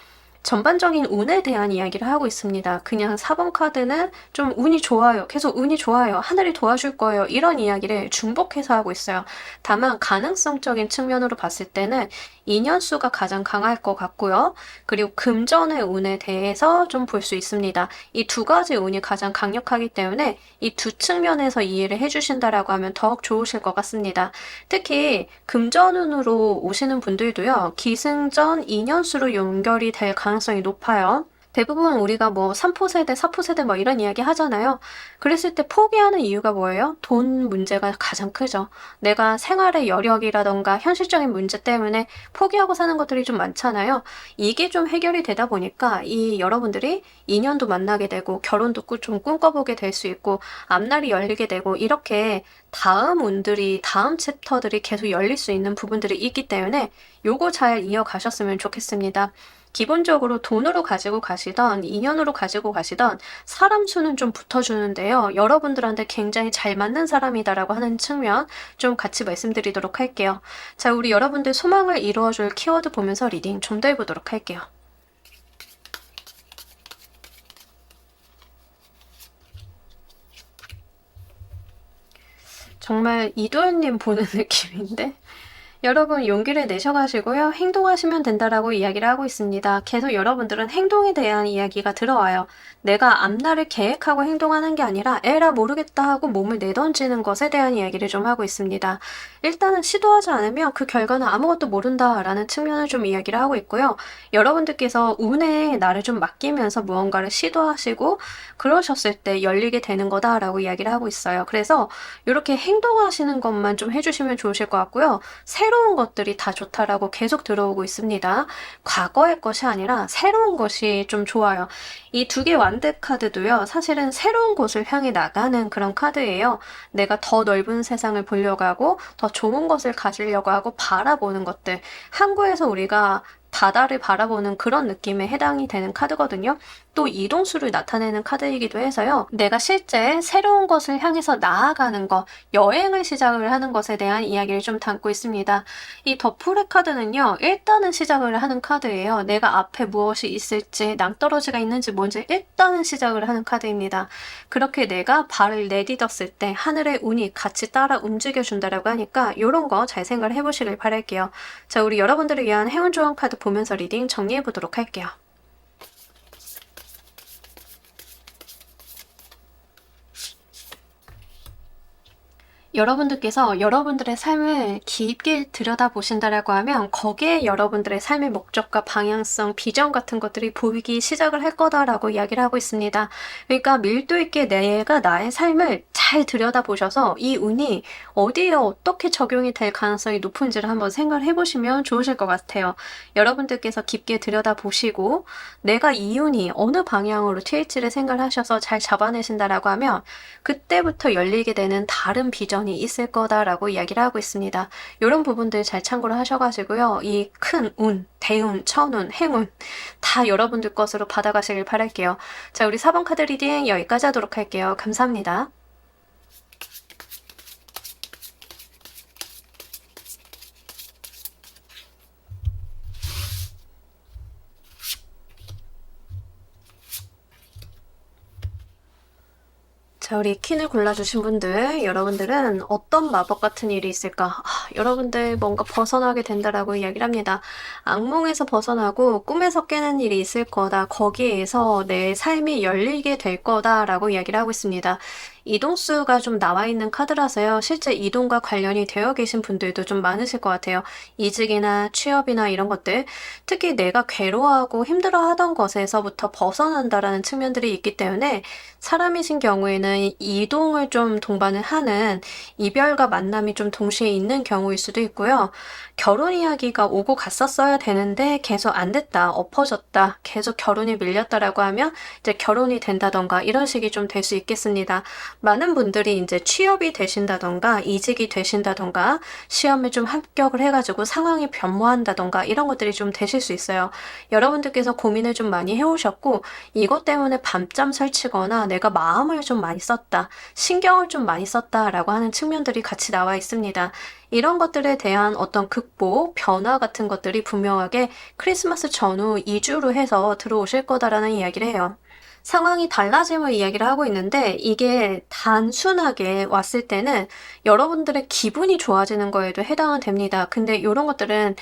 전반적인 운에 대한 이야기를 하고 있습니다. 그냥 4번 카드는 좀 운이 좋아요. 계속 운이 좋아요. 하늘이 도와줄 거예요. 이런 이야기를 중복해서 하고 있어요. 다만 가능성적인 측면으로 봤을 때는 인연수가 가장 강할 것 같고요. 그리고 금전의 운에 대해서 좀 볼 수 있습니다. 이 2가지 운이 가장 강력하기 때문에 이 2 측면에서 이해를 해주신다라고 하면 더욱 좋으실 것 같습니다. 특히 금전운으로 오시는 분들도요, 기승전 인연수로 연결이 될 가능성이 높아요. 대부분 우리가 뭐 3포세대, 4포세대 뭐 이런 이야기 하잖아요. 그랬을 때 포기하는 이유가 뭐예요? 돈 문제가 가장 크죠. 내가 생활의 여력이라던가 현실적인 문제 때문에 포기하고 사는 것들이 좀 많잖아요. 이게 좀 해결이 되다 보니까 이 여러분들이 인연도 만나게 되고 결혼도 좀 꿈꿔보게 될 수 있고 앞날이 열리게 되고, 이렇게 다음 운들이, 다음 챕터들이 계속 열릴 수 있는 부분들이 있기 때문에 요거 잘 이어가셨으면 좋겠습니다. 기본적으로 돈으로 가지고 가시던, 인연으로 가지고 가시던 사람 수는 좀 붙어주는데요. 여러분들한테 굉장히 잘 맞는 사람이다라고 하는 측면 좀 같이 말씀드리도록 할게요. 자, 우리 여러분들 소망을 이루어줄 키워드 보면서 리딩 좀 더 해보도록 할게요. 정말 이도현님 보는 느낌인데? 여러분 용기를 내셔가시고요. 행동하시면 된다라고 이야기를 하고 있습니다. 계속 여러분들은 행동에 대한 이야기가 들어와요. 내가 앞날을 계획하고 행동하는 게 아니라 에라 모르겠다 하고 몸을 내던지는 것에 대한 이야기를 좀 하고 있습니다. 일단은 시도하지 않으면 그 결과는 아무것도 모른다라는 측면을 좀 이야기를 하고 있고요. 여러분들께서 운에 나를 좀 맡기면서 무언가를 시도하시고 그러셨을 때 열리게 되는 거다라고 이야기를 하고 있어요. 그래서 이렇게 행동하시는 것만 좀 해주시면 좋으실 것 같고요. 새로 새로운 것들이 다 좋다라고 계속 들어오고 있습니다. 과거의 것이 아니라 새로운 것이 좀 좋아요. 이 두 개 완드 카드도요, 사실은 새로운 곳을 향해 나가는 그런 카드예요. 내가 더 넓은 세상을 보려고 하고, 더 좋은 것을 가지려고 하고, 바라보는 것들. 항구에서 우리가 바다를 바라보는 그런 느낌에 해당이 되는 카드거든요. 또 이동수를 나타내는 카드이기도 해서요. 내가 실제 새로운 것을 향해서 나아가는 것, 여행을 시작을 하는 것에 대한 이야기를 좀 담고 있습니다. 이 더풀의 카드는요. 일단은 시작을 하는 카드예요. 내가 앞에 무엇이 있을지, 낭떠러지가 있는지 뭔지 일단은 시작을 하는 카드입니다. 그렇게 내가 발을 내딛었을 때 하늘의 운이 같이 따라 움직여준다라고 하니까 이런 거 잘 생각을 해보시길 바랄게요. 자, 우리 여러분들을 위한 행운 조언 카드 보면서 리딩 정리해 보도록 할게요. 여러분들께서 여러분들의 삶을 깊게 들여다보신다라고 하면 거기에 여러분들의 삶의 목적과 방향성, 비전 같은 것들이 보이기 시작을 할 거다라고 이야기를 하고 있습니다. 그러니까 밀도 있게 내가 나의 삶을 잘 들여다보셔서 이 운이 어디에 어떻게 적용이 될 가능성이 높은지를 한번 생각을 해보시면 좋으실 것 같아요. 여러분들께서 깊게 들여다보시고 내가 이 운이 어느 방향으로 튈지를 생각을 하셔서 잘 잡아내신다라고 하면 그때부터 열리게 되는 다른 비전이 있을 거다라고 이야기를 하고 있습니다. 이런 부분들 잘 참고를 하셔가지고요. 이 큰 운, 대운, 천운, 행운 다 여러분들 것으로 받아가시길 바랄게요. 자, 우리 4번 카드 리딩 여기까지 하도록 할게요. 감사합니다. 자, 우리 퀸을 골라주신 분들, 여러분들은 어떤 마법 같은 일이 있을까? 여러분들 뭔가 벗어나게 된다라고 이야기를 합니다. 악몽에서 벗어나고 꿈에서 깨는 일이 있을 거다. 거기에서 내 삶이 열리게 될 거다라고 이야기를 하고 있습니다. 이동수가 좀 나와 있는 카드라서요. 실제 이동과 관련이 되어 계신 분들도 좀 많으실 것 같아요. 이직이나 취업이나 이런 것들. 특히 내가 괴로워하고 힘들어하던 것에서부터 벗어난다라는 측면들이 있기 때문에 사람이신 경우에는 이동을 좀 동반을 하는 이별과 만남이 좀 동시에 있는 경우일 수도 있고요. 결혼 이야기가 오고 갔었어야 되는데 계속 안 됐다, 엎어졌다, 계속 결혼이 밀렸다라고 하면 이제 결혼이 된다던가 이런 식이 좀 될 수 있겠습니다. 많은 분들이 이제 취업이 되신다던가 이직이 되신다던가 시험에 좀 합격을 해가지고 상황이 변모한다던가 이런 것들이 좀 되실 수 있어요. 여러분들께서 고민을 좀 많이 해오셨고 이것 때문에 밤잠 설치거나 내가 마음을 좀 많이 썼다, 신경을 좀 많이 썼다라고 하는 측면들이 같이 나와 있습니다. 이런 것들에 대한 어떤 극복, 변화 같은 것들이 분명하게 크리스마스 전후 2주로 해서 들어오실 거다라는 이야기를 해요. 상황이 달라짐을 이야기를 하고 있는데 이게 단순하게 왔을 때는 여러분들의 기분이 좋아지는 거에도 해당은 됩니다. 근데 이런 것들은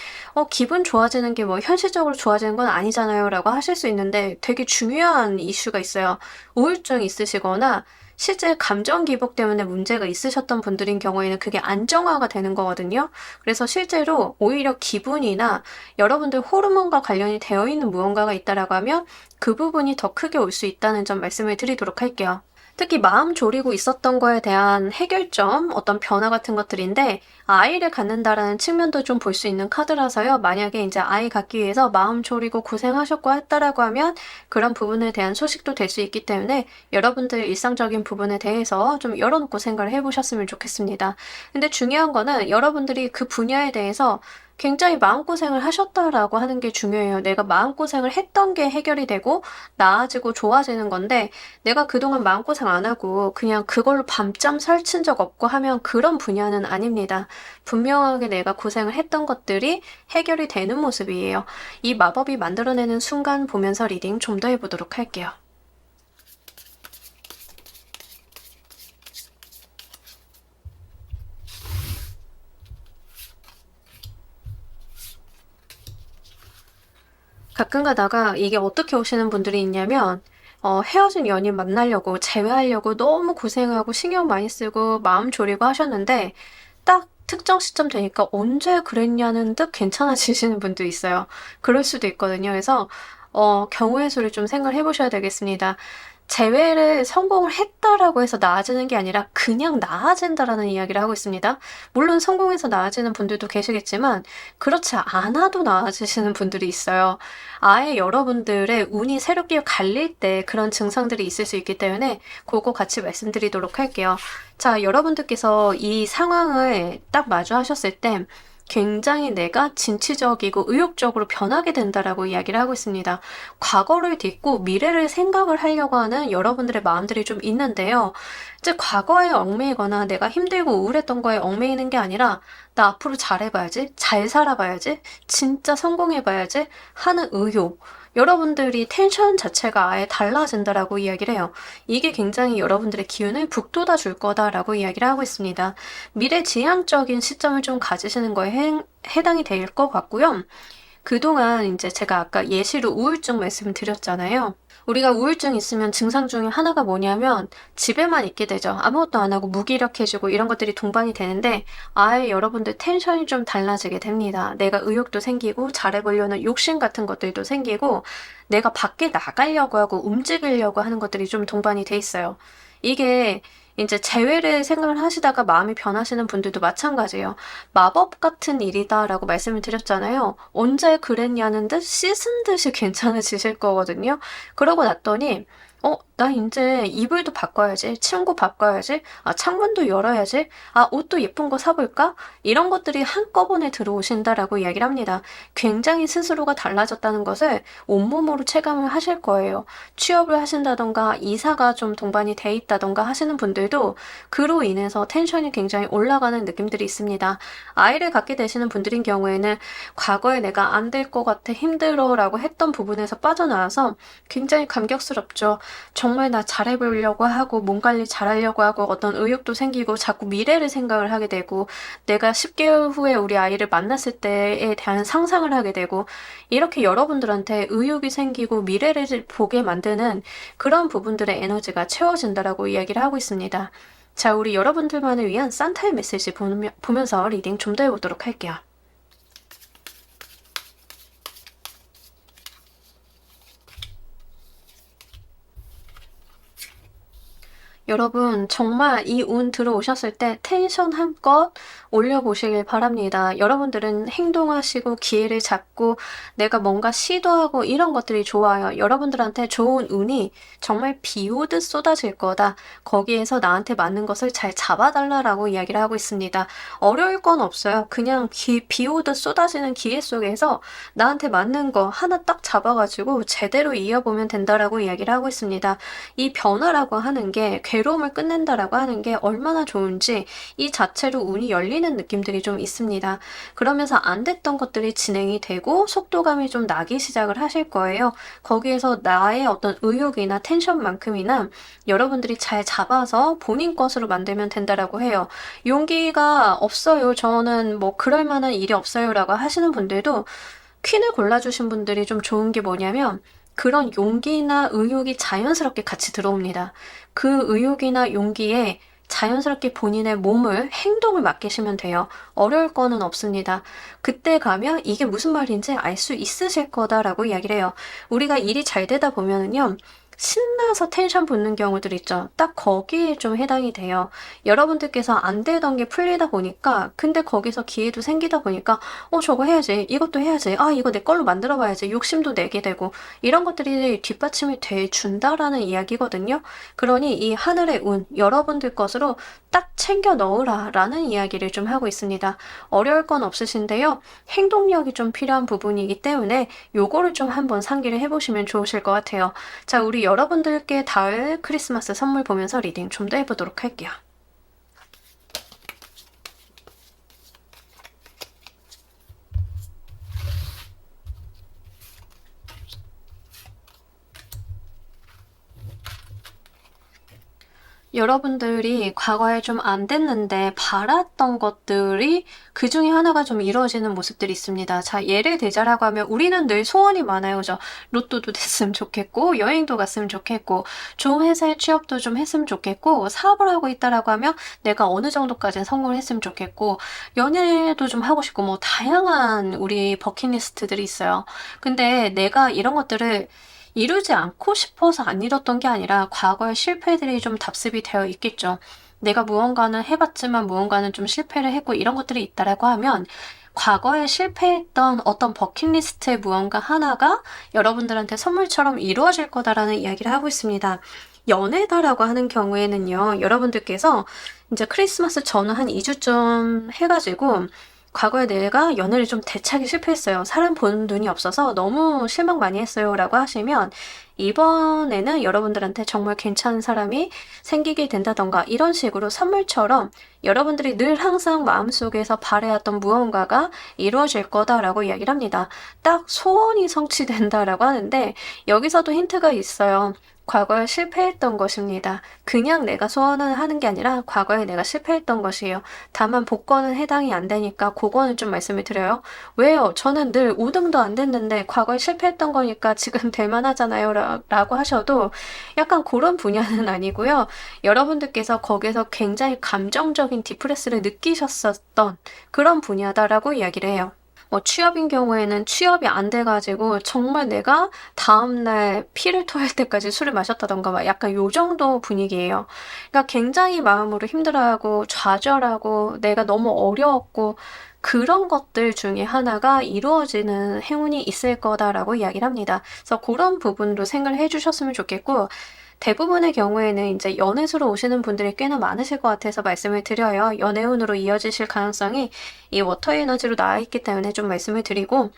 기분 좋아지는 게 뭐 현실적으로 좋아지는 건 아니잖아요 라고 하실 수 있는데 되게 중요한 이슈가 있어요. 우울증 있으시거나 실제 감정 기복 때문에 문제가 있으셨던 분들인 경우에는 그게 안정화가 되는 거거든요. 그래서 실제로 오히려 기분이나 여러분들 호르몬과 관련이 되어 있는 무언가가 있다라고 하면 그 부분이 더 크게 올 수 있다는 점 말씀을 드리도록 할게요. 특히 마음 졸이고 있었던 거에 대한 해결점, 어떤 변화 같은 것들인데 아이를 갖는다라는 측면도 좀 볼 수 있는 카드라서요. 만약에 이제 아이 갖기 위해서 마음 졸이고 고생하셨고 했다라고 하면 그런 부분에 대한 소식도 될 수 있기 때문에 여러분들 일상적인 부분에 대해서 좀 열어놓고 생각을 해보셨으면 좋겠습니다. 근데 중요한 거는 여러분들이 그 분야에 대해서 굉장히 마음고생을 하셨다라고 하는 게 중요해요. 내가 마음고생을 했던 게 해결이 되고 나아지고 좋아지는 건데 내가 그동안 마음고생 안 하고 그냥 그걸로 밤잠 설친 적 없고 하면 그런 분야는 아닙니다. 분명하게 내가 고생을 했던 것들이 해결이 되는 모습이에요. 이 마법이 만들어내는 순간 보면서 리딩 좀 더 해보도록 할게요. 가끔 가다가 이게 어떻게 오시는 분들이 있냐면 헤어진 연인 만나려고 재회하려고 너무 고생하고 신경 많이 쓰고 마음 졸이고 하셨는데 딱 특정 시점 되니까 언제 그랬냐는 듯 괜찮아지시는 분도 있어요. 그럴 수도 있거든요. 그래서 경우의 수를 좀 생각을 해보셔야 되겠습니다. 재회를 성공을 했다라고 해서 나아지는 게 아니라 그냥 나아진다라는 이야기를 하고 있습니다. 물론 성공해서 나아지는 분들도 계시겠지만 그렇지 않아도 나아지시는 분들이 있어요. 아예 여러분들의 운이 새롭게 갈릴 때 그런 증상들이 있을 수 있기 때문에 그거 같이 말씀드리도록 할게요. 자, 여러분들께서 이 상황을 딱 마주하셨을 때 굉장히 내가 진취적이고 의욕적으로 변하게 된다라고 이야기를 하고 있습니다. 과거를 딛고 미래를 생각을 하려고 하는 여러분들의 마음들이 좀 있는데요. 이제 과거에 얽매이거나 내가 힘들고 우울했던 거에 얽매이는 게 아니라 나 앞으로 잘해봐야지, 잘 살아봐야지, 진짜 성공해봐야지 하는 의욕. 여러분들이 텐션 자체가 아예 달라진다라고 이야기를 해요. 이게 굉장히 여러분들의 기운을 북돋아 줄 거다라고 이야기를 하고 있습니다. 미래지향적인 시점을 좀 가지시는 거에 해당이 될 것 같고요. 그동안 이제 제가 아까 예시로 우울증 말씀을 드렸잖아요. 우리가 우울증 있으면 증상 중에 하나가 뭐냐면 집에만 있게 되죠. 아무것도 안 하고 무기력해지고 이런 것들이 동반이 되는데 아예 여러분들 텐션이 좀 달라지게 됩니다. 내가 의욕도 생기고 잘해보려는 욕심 같은 것들도 생기고 내가 밖에 나가려고 하고 움직이려고 하는 것들이 좀 동반이 돼 있어요. 이게 이제 재회를 생각을 하시다가 마음이 변하시는 분들도 마찬가지예요. 마법 같은 일이다라고 말씀을 드렸잖아요. 언제 그랬냐는 듯 씻은 듯이 괜찮아지실 거거든요. 그러고 났더니 나 이제 이불도 바꿔야지, 침구 바꿔야지, 창문도 열어야지, 옷도 예쁜 거 사볼까? 이런 것들이 한꺼번에 들어오신다라고 이야기를 합니다. 굉장히 스스로가 달라졌다는 것을 온몸으로 체감을 하실 거예요. 취업을 하신다던가 이사가 좀 동반이 돼 있다던가 하시는 분들도 그로 인해서 텐션이 굉장히 올라가는 느낌들이 있습니다. 아이를 갖게 되시는 분들인 경우에는 과거에 내가 안 될 것 같아, 힘들어 라고 했던 부분에서 빠져나와서 굉장히 감격스럽죠. 정말 나 잘해보려고 하고 몸 관리 잘하려고 하고 어떤 의욕도 생기고 자꾸 미래를 생각을 하게 되고 내가 10개월 후에 우리 아이를 만났을 때에 대한 상상을 하게 되고 이렇게 여러분들한테 의욕이 생기고 미래를 보게 만드는 그런 부분들의 에너지가 채워진다라고 이야기를 하고 있습니다. 자, 우리 여러분들만을 위한 산타의 메시지 보면서 리딩 좀 더 해보도록 할게요. 여러분 정말 이 운 들어오셨을 때 텐션 한껏 올려보시길 바랍니다. 여러분들은 행동하시고 기회를 잡고 내가 뭔가 시도하고 이런 것들이 좋아요. 여러분들한테 좋은 운이 정말 비 오듯 쏟아질 거다. 거기에서 나한테 맞는 것을 잘 잡아달라라고 이야기를 하고 있습니다. 어려울 건 없어요. 그냥 비 오듯 쏟아지는 기회 속에서 나한테 맞는 거 하나 딱 잡아가지고 제대로 이어보면 된다라고 이야기를 하고 있습니다. 이 변화라고 하는 게 괴로움을 끝낸다라고 하는 게 얼마나 좋은지 이 자체로 운이 열리는 느낌들이 좀 있습니다. 그러면서 안 됐던 것들이 진행이 되고 속도감이 좀 나기 시작을 하실 거예요. 거기에서 나의 어떤 의욕이나 텐션만큼이나 여러분들이 잘 잡아서 본인 것으로 만들면 된다라고 해요. 용기가 없어요. 저는 뭐 그럴 만한 일이 없어요 라고 하시는 분들도 퀸을 골라주신 분들이 좀 좋은 게 뭐냐면 그런 용기나 의욕이 자연스럽게 같이 들어옵니다. 그 의욕이나 용기에 자연스럽게 본인의 몸을, 행동을 맡기시면 돼요. 어려울 거는 없습니다. 그때 가면 이게 무슨 말인지 알 수 있으실 거다라고 이야기를 해요. 우리가 일이 잘 되다 보면은요. 신나서 텐션 붙는 경우들 있죠. 딱 거기에 좀 해당이 돼요. 여러분들께서 안 되던 게 풀리다 보니까 근데 거기서 기회도 생기다 보니까 저거 해야지. 이것도 해야지. 이거 내 걸로 만들어 봐야지. 욕심도 내게 되고 이런 것들이 뒷받침이 돼 준다라는 이야기거든요. 그러니 이 하늘의 운 여러분들 것으로 딱 챙겨 넣으라 라는 이야기를 좀 하고 있습니다. 어려울 건 없으신데요. 행동력이 좀 필요한 부분이기 때문에 요거를 좀 한번 상기를 해보시면 좋으실 것 같아요. 자, 우리 여러분들께 달 크리스마스 선물 보면서 리딩 좀 더 해보도록 할게요. 여러분들이 과거에 좀 안 됐는데 바랐던 것들이 그 중에 하나가 좀 이루어지는 모습들이 있습니다. 자, 예를 들자라고 하면 우리는 늘 소원이 많아요. 그죠? 로또도 됐으면 좋겠고 여행도 갔으면 좋겠고 좋은 회사에 취업도 좀 했으면 좋겠고 사업을 하고 있다라고 하면 내가 어느 정도까지는 성공을 했으면 좋겠고 연애도 좀 하고 싶고 뭐 다양한 우리 버킷리스트들이 있어요. 근데 내가 이런 것들을 이루지 않고 싶어서 안 이뤘던 게 아니라 과거의 실패들이 좀 답습이 되어 있겠죠. 내가 무언가는 해봤지만 무언가는 좀 실패를 했고 이런 것들이 있다라고 하면 과거에 실패했던 어떤 버킷리스트의 무언가 하나가 여러분들한테 선물처럼 이루어질 거다라는 이야기를 하고 있습니다. 연애다라고 하는 경우에는요, 여러분들께서 이제 크리스마스 전후 한 2주쯤 해가지고 과거에 내가 연애를 좀 대차게 실패했어요. 사람 보는 눈이 없어서 너무 실망 많이 했어요. 라고 하시면 이번에는 여러분들한테 정말 괜찮은 사람이 생기게 된다던가 이런 식으로 선물처럼 여러분들이 늘 항상 마음속에서 바래왔던 무언가가 이루어질 거다라고 이야기를 합니다. 딱 소원이 성취된다라고 하는데 여기서도 힌트가 있어요. 과거에 실패했던 것입니다. 그냥 내가 소원을 하는 게 아니라 과거에 내가 실패했던 것이에요. 다만 복권은 해당이 안 되니까 그거는 좀 말씀을 드려요. 왜요? 저는 늘 5등도 안 됐는데 과거에 실패했던 거니까 지금 될 만하잖아요. 라고 하셔도 약간 그런 분야는 아니고요. 여러분들께서 거기서 굉장히 감정적인 디프레스를 느끼셨었던 그런 분야다라고 이야기를 해요. 취업인 경우에는 취업이 안 돼가지고 정말 내가 다음날 피를 토할 때까지 술을 마셨다던가 막 약간 요 정도 분위기예요. 그러니까 굉장히 마음으로 힘들어하고 좌절하고 내가 너무 어려웠고 그런 것들 중에 하나가 이루어지는 행운이 있을 거다라고 이야기를 합니다. 그래서 그런 부분도 생각을 해주셨으면 좋겠고 대부분의 경우에는 이제 연애수로 오시는 분들이 꽤나 많으실 것 같아서 말씀을 드려요. 연애운으로 이어지실 가능성이 이 워터 에너지로 나와 있기 때문에 좀 말씀을 드리고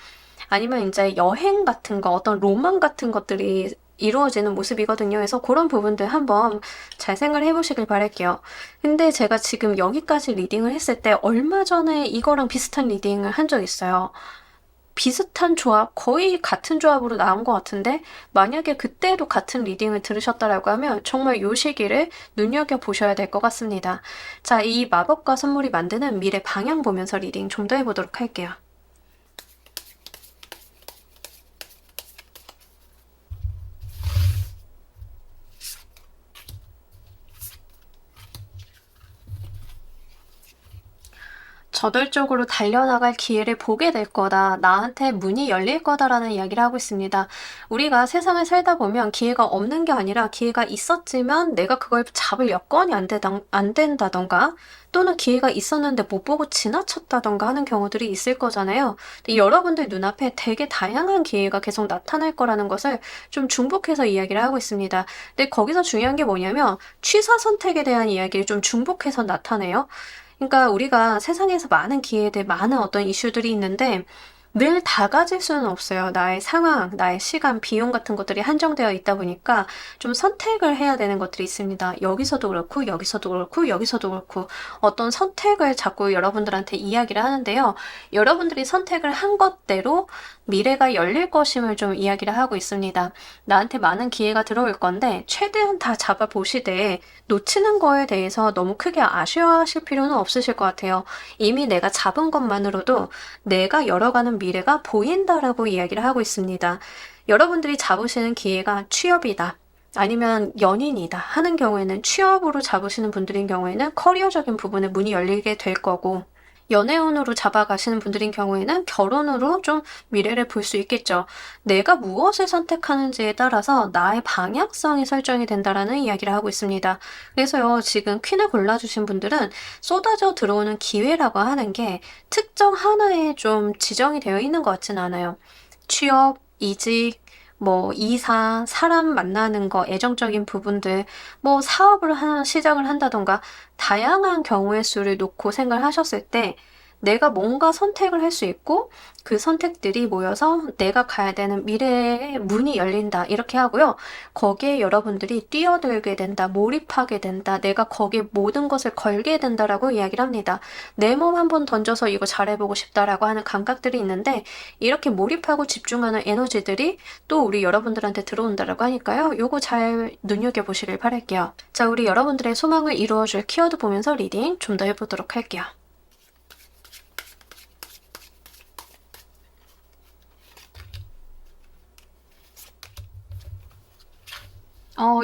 아니면 이제 여행 같은 거, 어떤 로망 같은 것들이 이루어지는 모습이거든요. 그래서 그런 부분들 한번 잘 생각을 해보시길 바랄게요. 근데 제가 지금 여기까지 리딩을 했을 때 얼마 전에 이거랑 비슷한 리딩을 한 적 있어요. 비슷한 조합, 거의 같은 조합으로 나온 것 같은데 만약에 그때도 같은 리딩을 들으셨다라고 하면 정말 요 시기를 눈여겨보셔야 될 것 같습니다. 자, 이 마법과 선물이 만드는 미래 방향 보면서 리딩 좀 더 해보도록 할게요. 저돌적으로 달려나갈 기회를 보게 될 거다. 나한테 문이 열릴 거다라는 이야기를 하고 있습니다. 우리가 세상을 살다 보면 기회가 없는 게 아니라 기회가 있었지만 내가 그걸 잡을 여건이 안 된다던가 또는 기회가 있었는데 못 보고 지나쳤다던가 하는 경우들이 있을 거잖아요. 근데 여러분들 눈앞에 되게 다양한 기회가 계속 나타날 거라는 것을 좀 중복해서 이야기를 하고 있습니다. 근데 거기서 중요한 게 뭐냐면 취사 선택에 대한 이야기를 좀 중복해서 나타내요. 그러니까 우리가 세상에서 많은 기회들, 많은 어떤 이슈들이 있는데 늘 다 가질 수는 없어요. 나의 상황, 나의 시간, 비용 같은 것들이 한정되어 있다 보니까 좀 선택을 해야 되는 것들이 있습니다. 여기서도 그렇고, 여기서도 그렇고, 여기서도 그렇고, 어떤 선택을 자꾸 여러분들한테 이야기를 하는데요. 여러분들이 선택을 한 것대로 미래가 열릴 것임을 좀 이야기를 하고 있습니다. 나한테 많은 기회가 들어올 건데, 최대한 다 잡아보시되, 놓치는 거에 대해서 너무 크게 아쉬워하실 필요는 없으실 것 같아요. 이미 내가 잡은 것만으로도 내가 열어가는 미래가 보인다라고 이야기를 하고 있습니다. 여러분들이 잡으시는 기회가 취업이다. 아니면 연인이다 하는 경우에는 취업으로 잡으시는 분들인 경우에는 커리어적인 부분에 문이 열리게 될 거고 연애운으로 잡아가시는 분들인 경우에는 결혼으로 좀 미래를 볼 수 있겠죠. 내가 무엇을 선택하는지에 따라서 나의 방향성이 설정이 된다라는 이야기를 하고 있습니다. 그래서요, 지금 퀸을 골라주신 분들은 쏟아져 들어오는 기회라고 하는 게 특정 하나에 좀 지정이 되어 있는 것 같지는 않아요. 취업, 이직, 이사, 사람 만나는 거, 애정적인 부분들, 사업을 시작을 한다던가, 다양한 경우의 수를 놓고 생각을 하셨을 때, 내가 뭔가 선택을 할 수 있고, 그 선택들이 모여서 내가 가야 되는 미래의 문이 열린다. 이렇게 하고요. 거기에 여러분들이 뛰어들게 된다, 몰입하게 된다, 내가 거기에 모든 것을 걸게 된다라고 이야기를 합니다. 내 몸 한번 던져서 이거 잘해보고 싶다라고 하는 감각들이 있는데, 이렇게 몰입하고 집중하는 에너지들이 또 우리 여러분들한테 들어온다라고 하니까요. 요거 잘 눈여겨보시길 바랄게요. 자, 우리 여러분들의 소망을 이루어줄 키워드 보면서 리딩 좀 더 해보도록 할게요.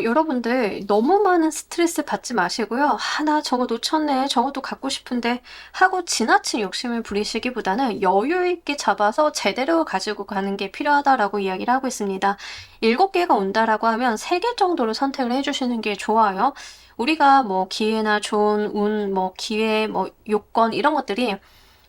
여러분들 너무 많은 스트레스 받지 마시고요. 나 저거 놓쳤네. 저것도 갖고 싶은데 하고 지나친 욕심을 부리시기보다는 여유 있게 잡아서 제대로 가지고 가는 게 필요하다라고 이야기를 하고 있습니다. 7개가 온다라고 하면 3개 정도로 선택을 해주시는 게 좋아요. 우리가 뭐 기회나 좋은 운, 뭐 기회, 뭐 요건 이런 것들이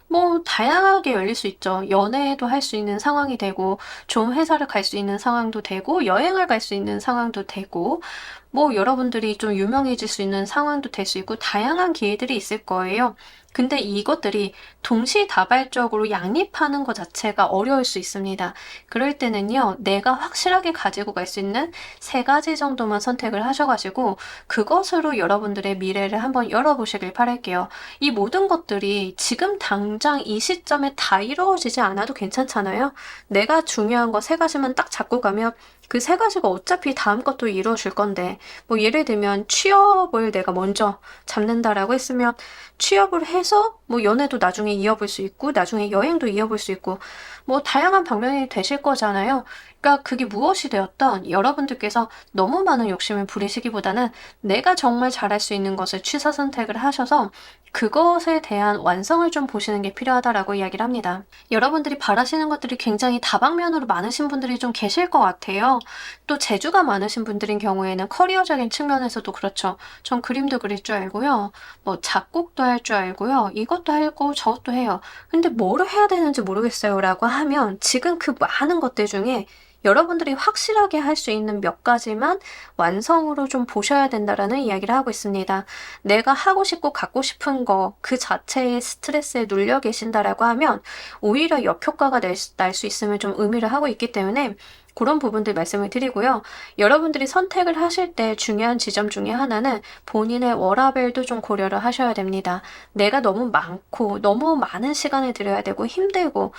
뭐 다양하게 열릴 수 있죠. 연애도 할 수 있는 상황이 되고 좋은 회사를 갈 수 있는 상황도 되고 여행을 갈 수 있는 상황도 되고 뭐 여러분들이 좀 유명해질 수 있는 상황도 될 수 있고 다양한 기회들이 있을 거예요. 근데 이것들이 동시다발적으로 양립하는 것 자체가 어려울 수 있습니다. 그럴 때는요, 내가 확실하게 가지고 갈 수 있는 3가지 정도만 선택을 하셔가지고 그것으로 여러분들의 미래를 한번 열어보시길 바랄게요. 이 모든 것들이 지금 당장 이 시점에 다 이루어지지 않아도 괜찮잖아요. 내가 중요한 거 3가지만 딱 잡고 가면 그 3가지가 어차피 다음 것도 이루어질 건데, 뭐 예를 들면 취업을 내가 먼저 잡는다라고 했으면 취업을 해서 뭐 연애도 나중에 이어볼 수 있고 나중에 여행도 이어볼 수 있고 뭐 다양한 방면이 되실 거잖아요. 그러니까 그게 무엇이 되었던 여러분들께서 너무 많은 욕심을 부리시기보다는 내가 정말 잘할 수 있는 것을 취사 선택을 하셔서 그것에 대한 완성을 좀 보시는 게 필요하다라고 이야기를 합니다. 여러분들이 바라시는 것들이 굉장히 다방면으로 많으신 분들이 좀 계실 것 같아요. 또 재주가 많으신 분들인 경우에는 커리어적인 측면에서도 그렇죠. 전 그림도 그릴 줄 알고요. 뭐 작곡도 할 줄 알고요. 이것도 하고 저것도 해요. 근데 뭐를 해야 되는지 모르겠어요 라고 하면 지금 그 많은 것들 중에 여러분들이 확실하게 할 수 있는 몇 가지만 완성으로 좀 보셔야 된다라는 이야기를 하고 있습니다. 내가 하고 싶고 갖고 싶은 거 그 자체의 스트레스에 눌려 계신다라고 하면 오히려 역효과가 날 수 있음을 좀 의미를 하고 있기 때문에 그런 부분들 말씀을 드리고요. 여러분들이 선택을 하실 때 중요한 지점 중에 하나는 본인의 워라밸도 좀 고려를 하셔야 됩니다. 내가 너무 많고 너무 많은 시간을 들여야 되고 힘들고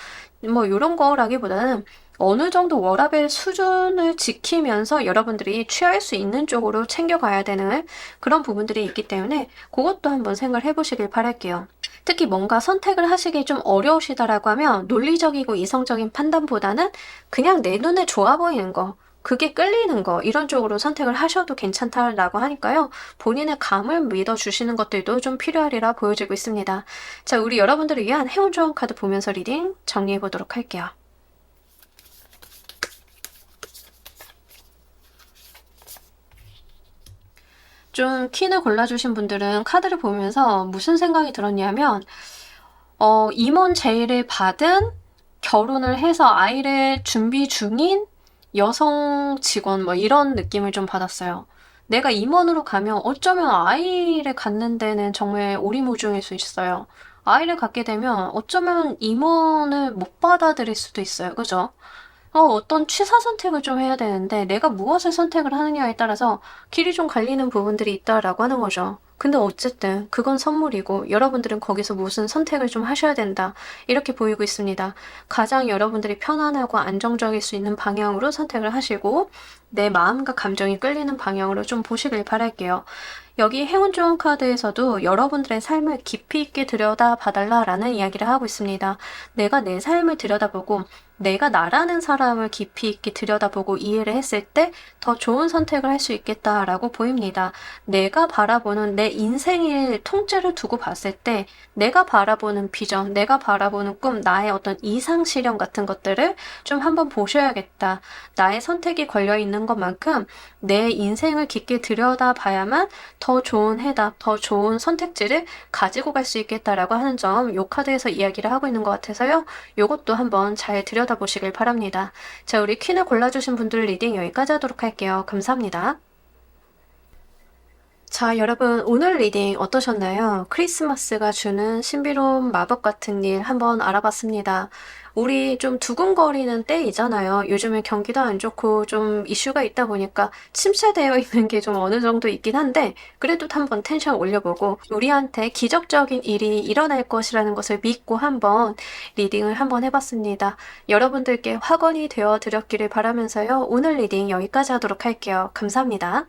뭐 이런 거라기보다는 어느 정도 워라밸 수준을 지키면서 여러분들이 취할 수 있는 쪽으로 챙겨가야 되는 그런 부분들이 있기 때문에 그것도 한번 생각을 해보시길 바랄게요. 특히 뭔가 선택을 하시기 좀 어려우시다라고 하면 논리적이고 이성적인 판단보다는 그냥 내 눈에 좋아 보이는 거, 그게 끌리는 거 이런 쪽으로 선택을 하셔도 괜찮다라고 하니까요. 본인의 감을 믿어주시는 것들도 좀 필요하리라 보여지고 있습니다. 자, 우리 여러분들을 위한 행운 좋은 카드 보면서 리딩 정리해보도록 할게요. 좀 퀸을 골라주신 분들은 카드를 보면서 무슨 생각이 들었냐면 임원 제의를 받은 결혼을 해서 아이를 준비 중인 여성 직원 뭐 이런 느낌을 좀 받았어요. 내가 임원으로 가면 어쩌면 아이를 갖는 데는 정말 오리무중일 수 있어요. 아이를 갖게 되면 어쩌면 임원을 못 받아들일 수도 있어요. 그죠? 어떤 취사 선택을 좀 해야 되는데 내가 무엇을 선택을 하느냐에 따라서 길이 좀 갈리는 부분들이 있다라고 하는 거죠. 근데 어쨌든 그건 선물이고 여러분들은 거기서 무슨 선택을 좀 하셔야 된다. 이렇게 보이고 있습니다. 가장 여러분들이 편안하고 안정적일 수 있는 방향으로 선택을 하시고 내 마음과 감정이 끌리는 방향으로 좀 보시길 바랄게요. 여기 행운 좋은 카드에서도 여러분들의 삶을 깊이 있게 들여다봐달라라는 이야기를 하고 있습니다. 내가 내 삶을 들여다보고 내가 나라는 사람을 깊이 있게 들여다보고 이해를 했을 때 더 좋은 선택을 할 수 있겠다라고 보입니다. 내가 바라보는 내 인생의 통째를 두고 봤을 때 내가 바라보는 비전, 내가 바라보는 꿈, 나의 어떤 이상 실현 같은 것들을 좀 한번 보셔야겠다. 나의 선택이 걸려 있는 것만큼 내 인생을 깊게 들여다봐야만 더 좋은 해답, 더 좋은 선택지를 가지고 갈 수 있겠다라고 하는 점, 이 카드에서 이야기를 하고 있는 것 같아서요. 요것도 한번 잘 들여다보시길 바랍니다. 자, 우리 퀸을 골라주신 분들 리딩 여기까지 하도록 할게요. 감사합니다. 자, 여러분 오늘 리딩 어떠셨나요? 크리스마스가 주는 신비로운 마법 같은 일 한번 알아봤습니다. 우리 좀 두근거리는 때이잖아요. 요즘에 경기도 안 좋고 좀 이슈가 있다 보니까 침체되어 있는 게 좀 어느 정도 있긴 한데 그래도 한번 텐션 올려보고 우리한테 기적적인 일이 일어날 것이라는 것을 믿고 한번 리딩을 한번 해봤습니다. 여러분들께 확언이 되어 드렸기를 바라면서요. 오늘 리딩 여기까지 하도록 할게요. 감사합니다.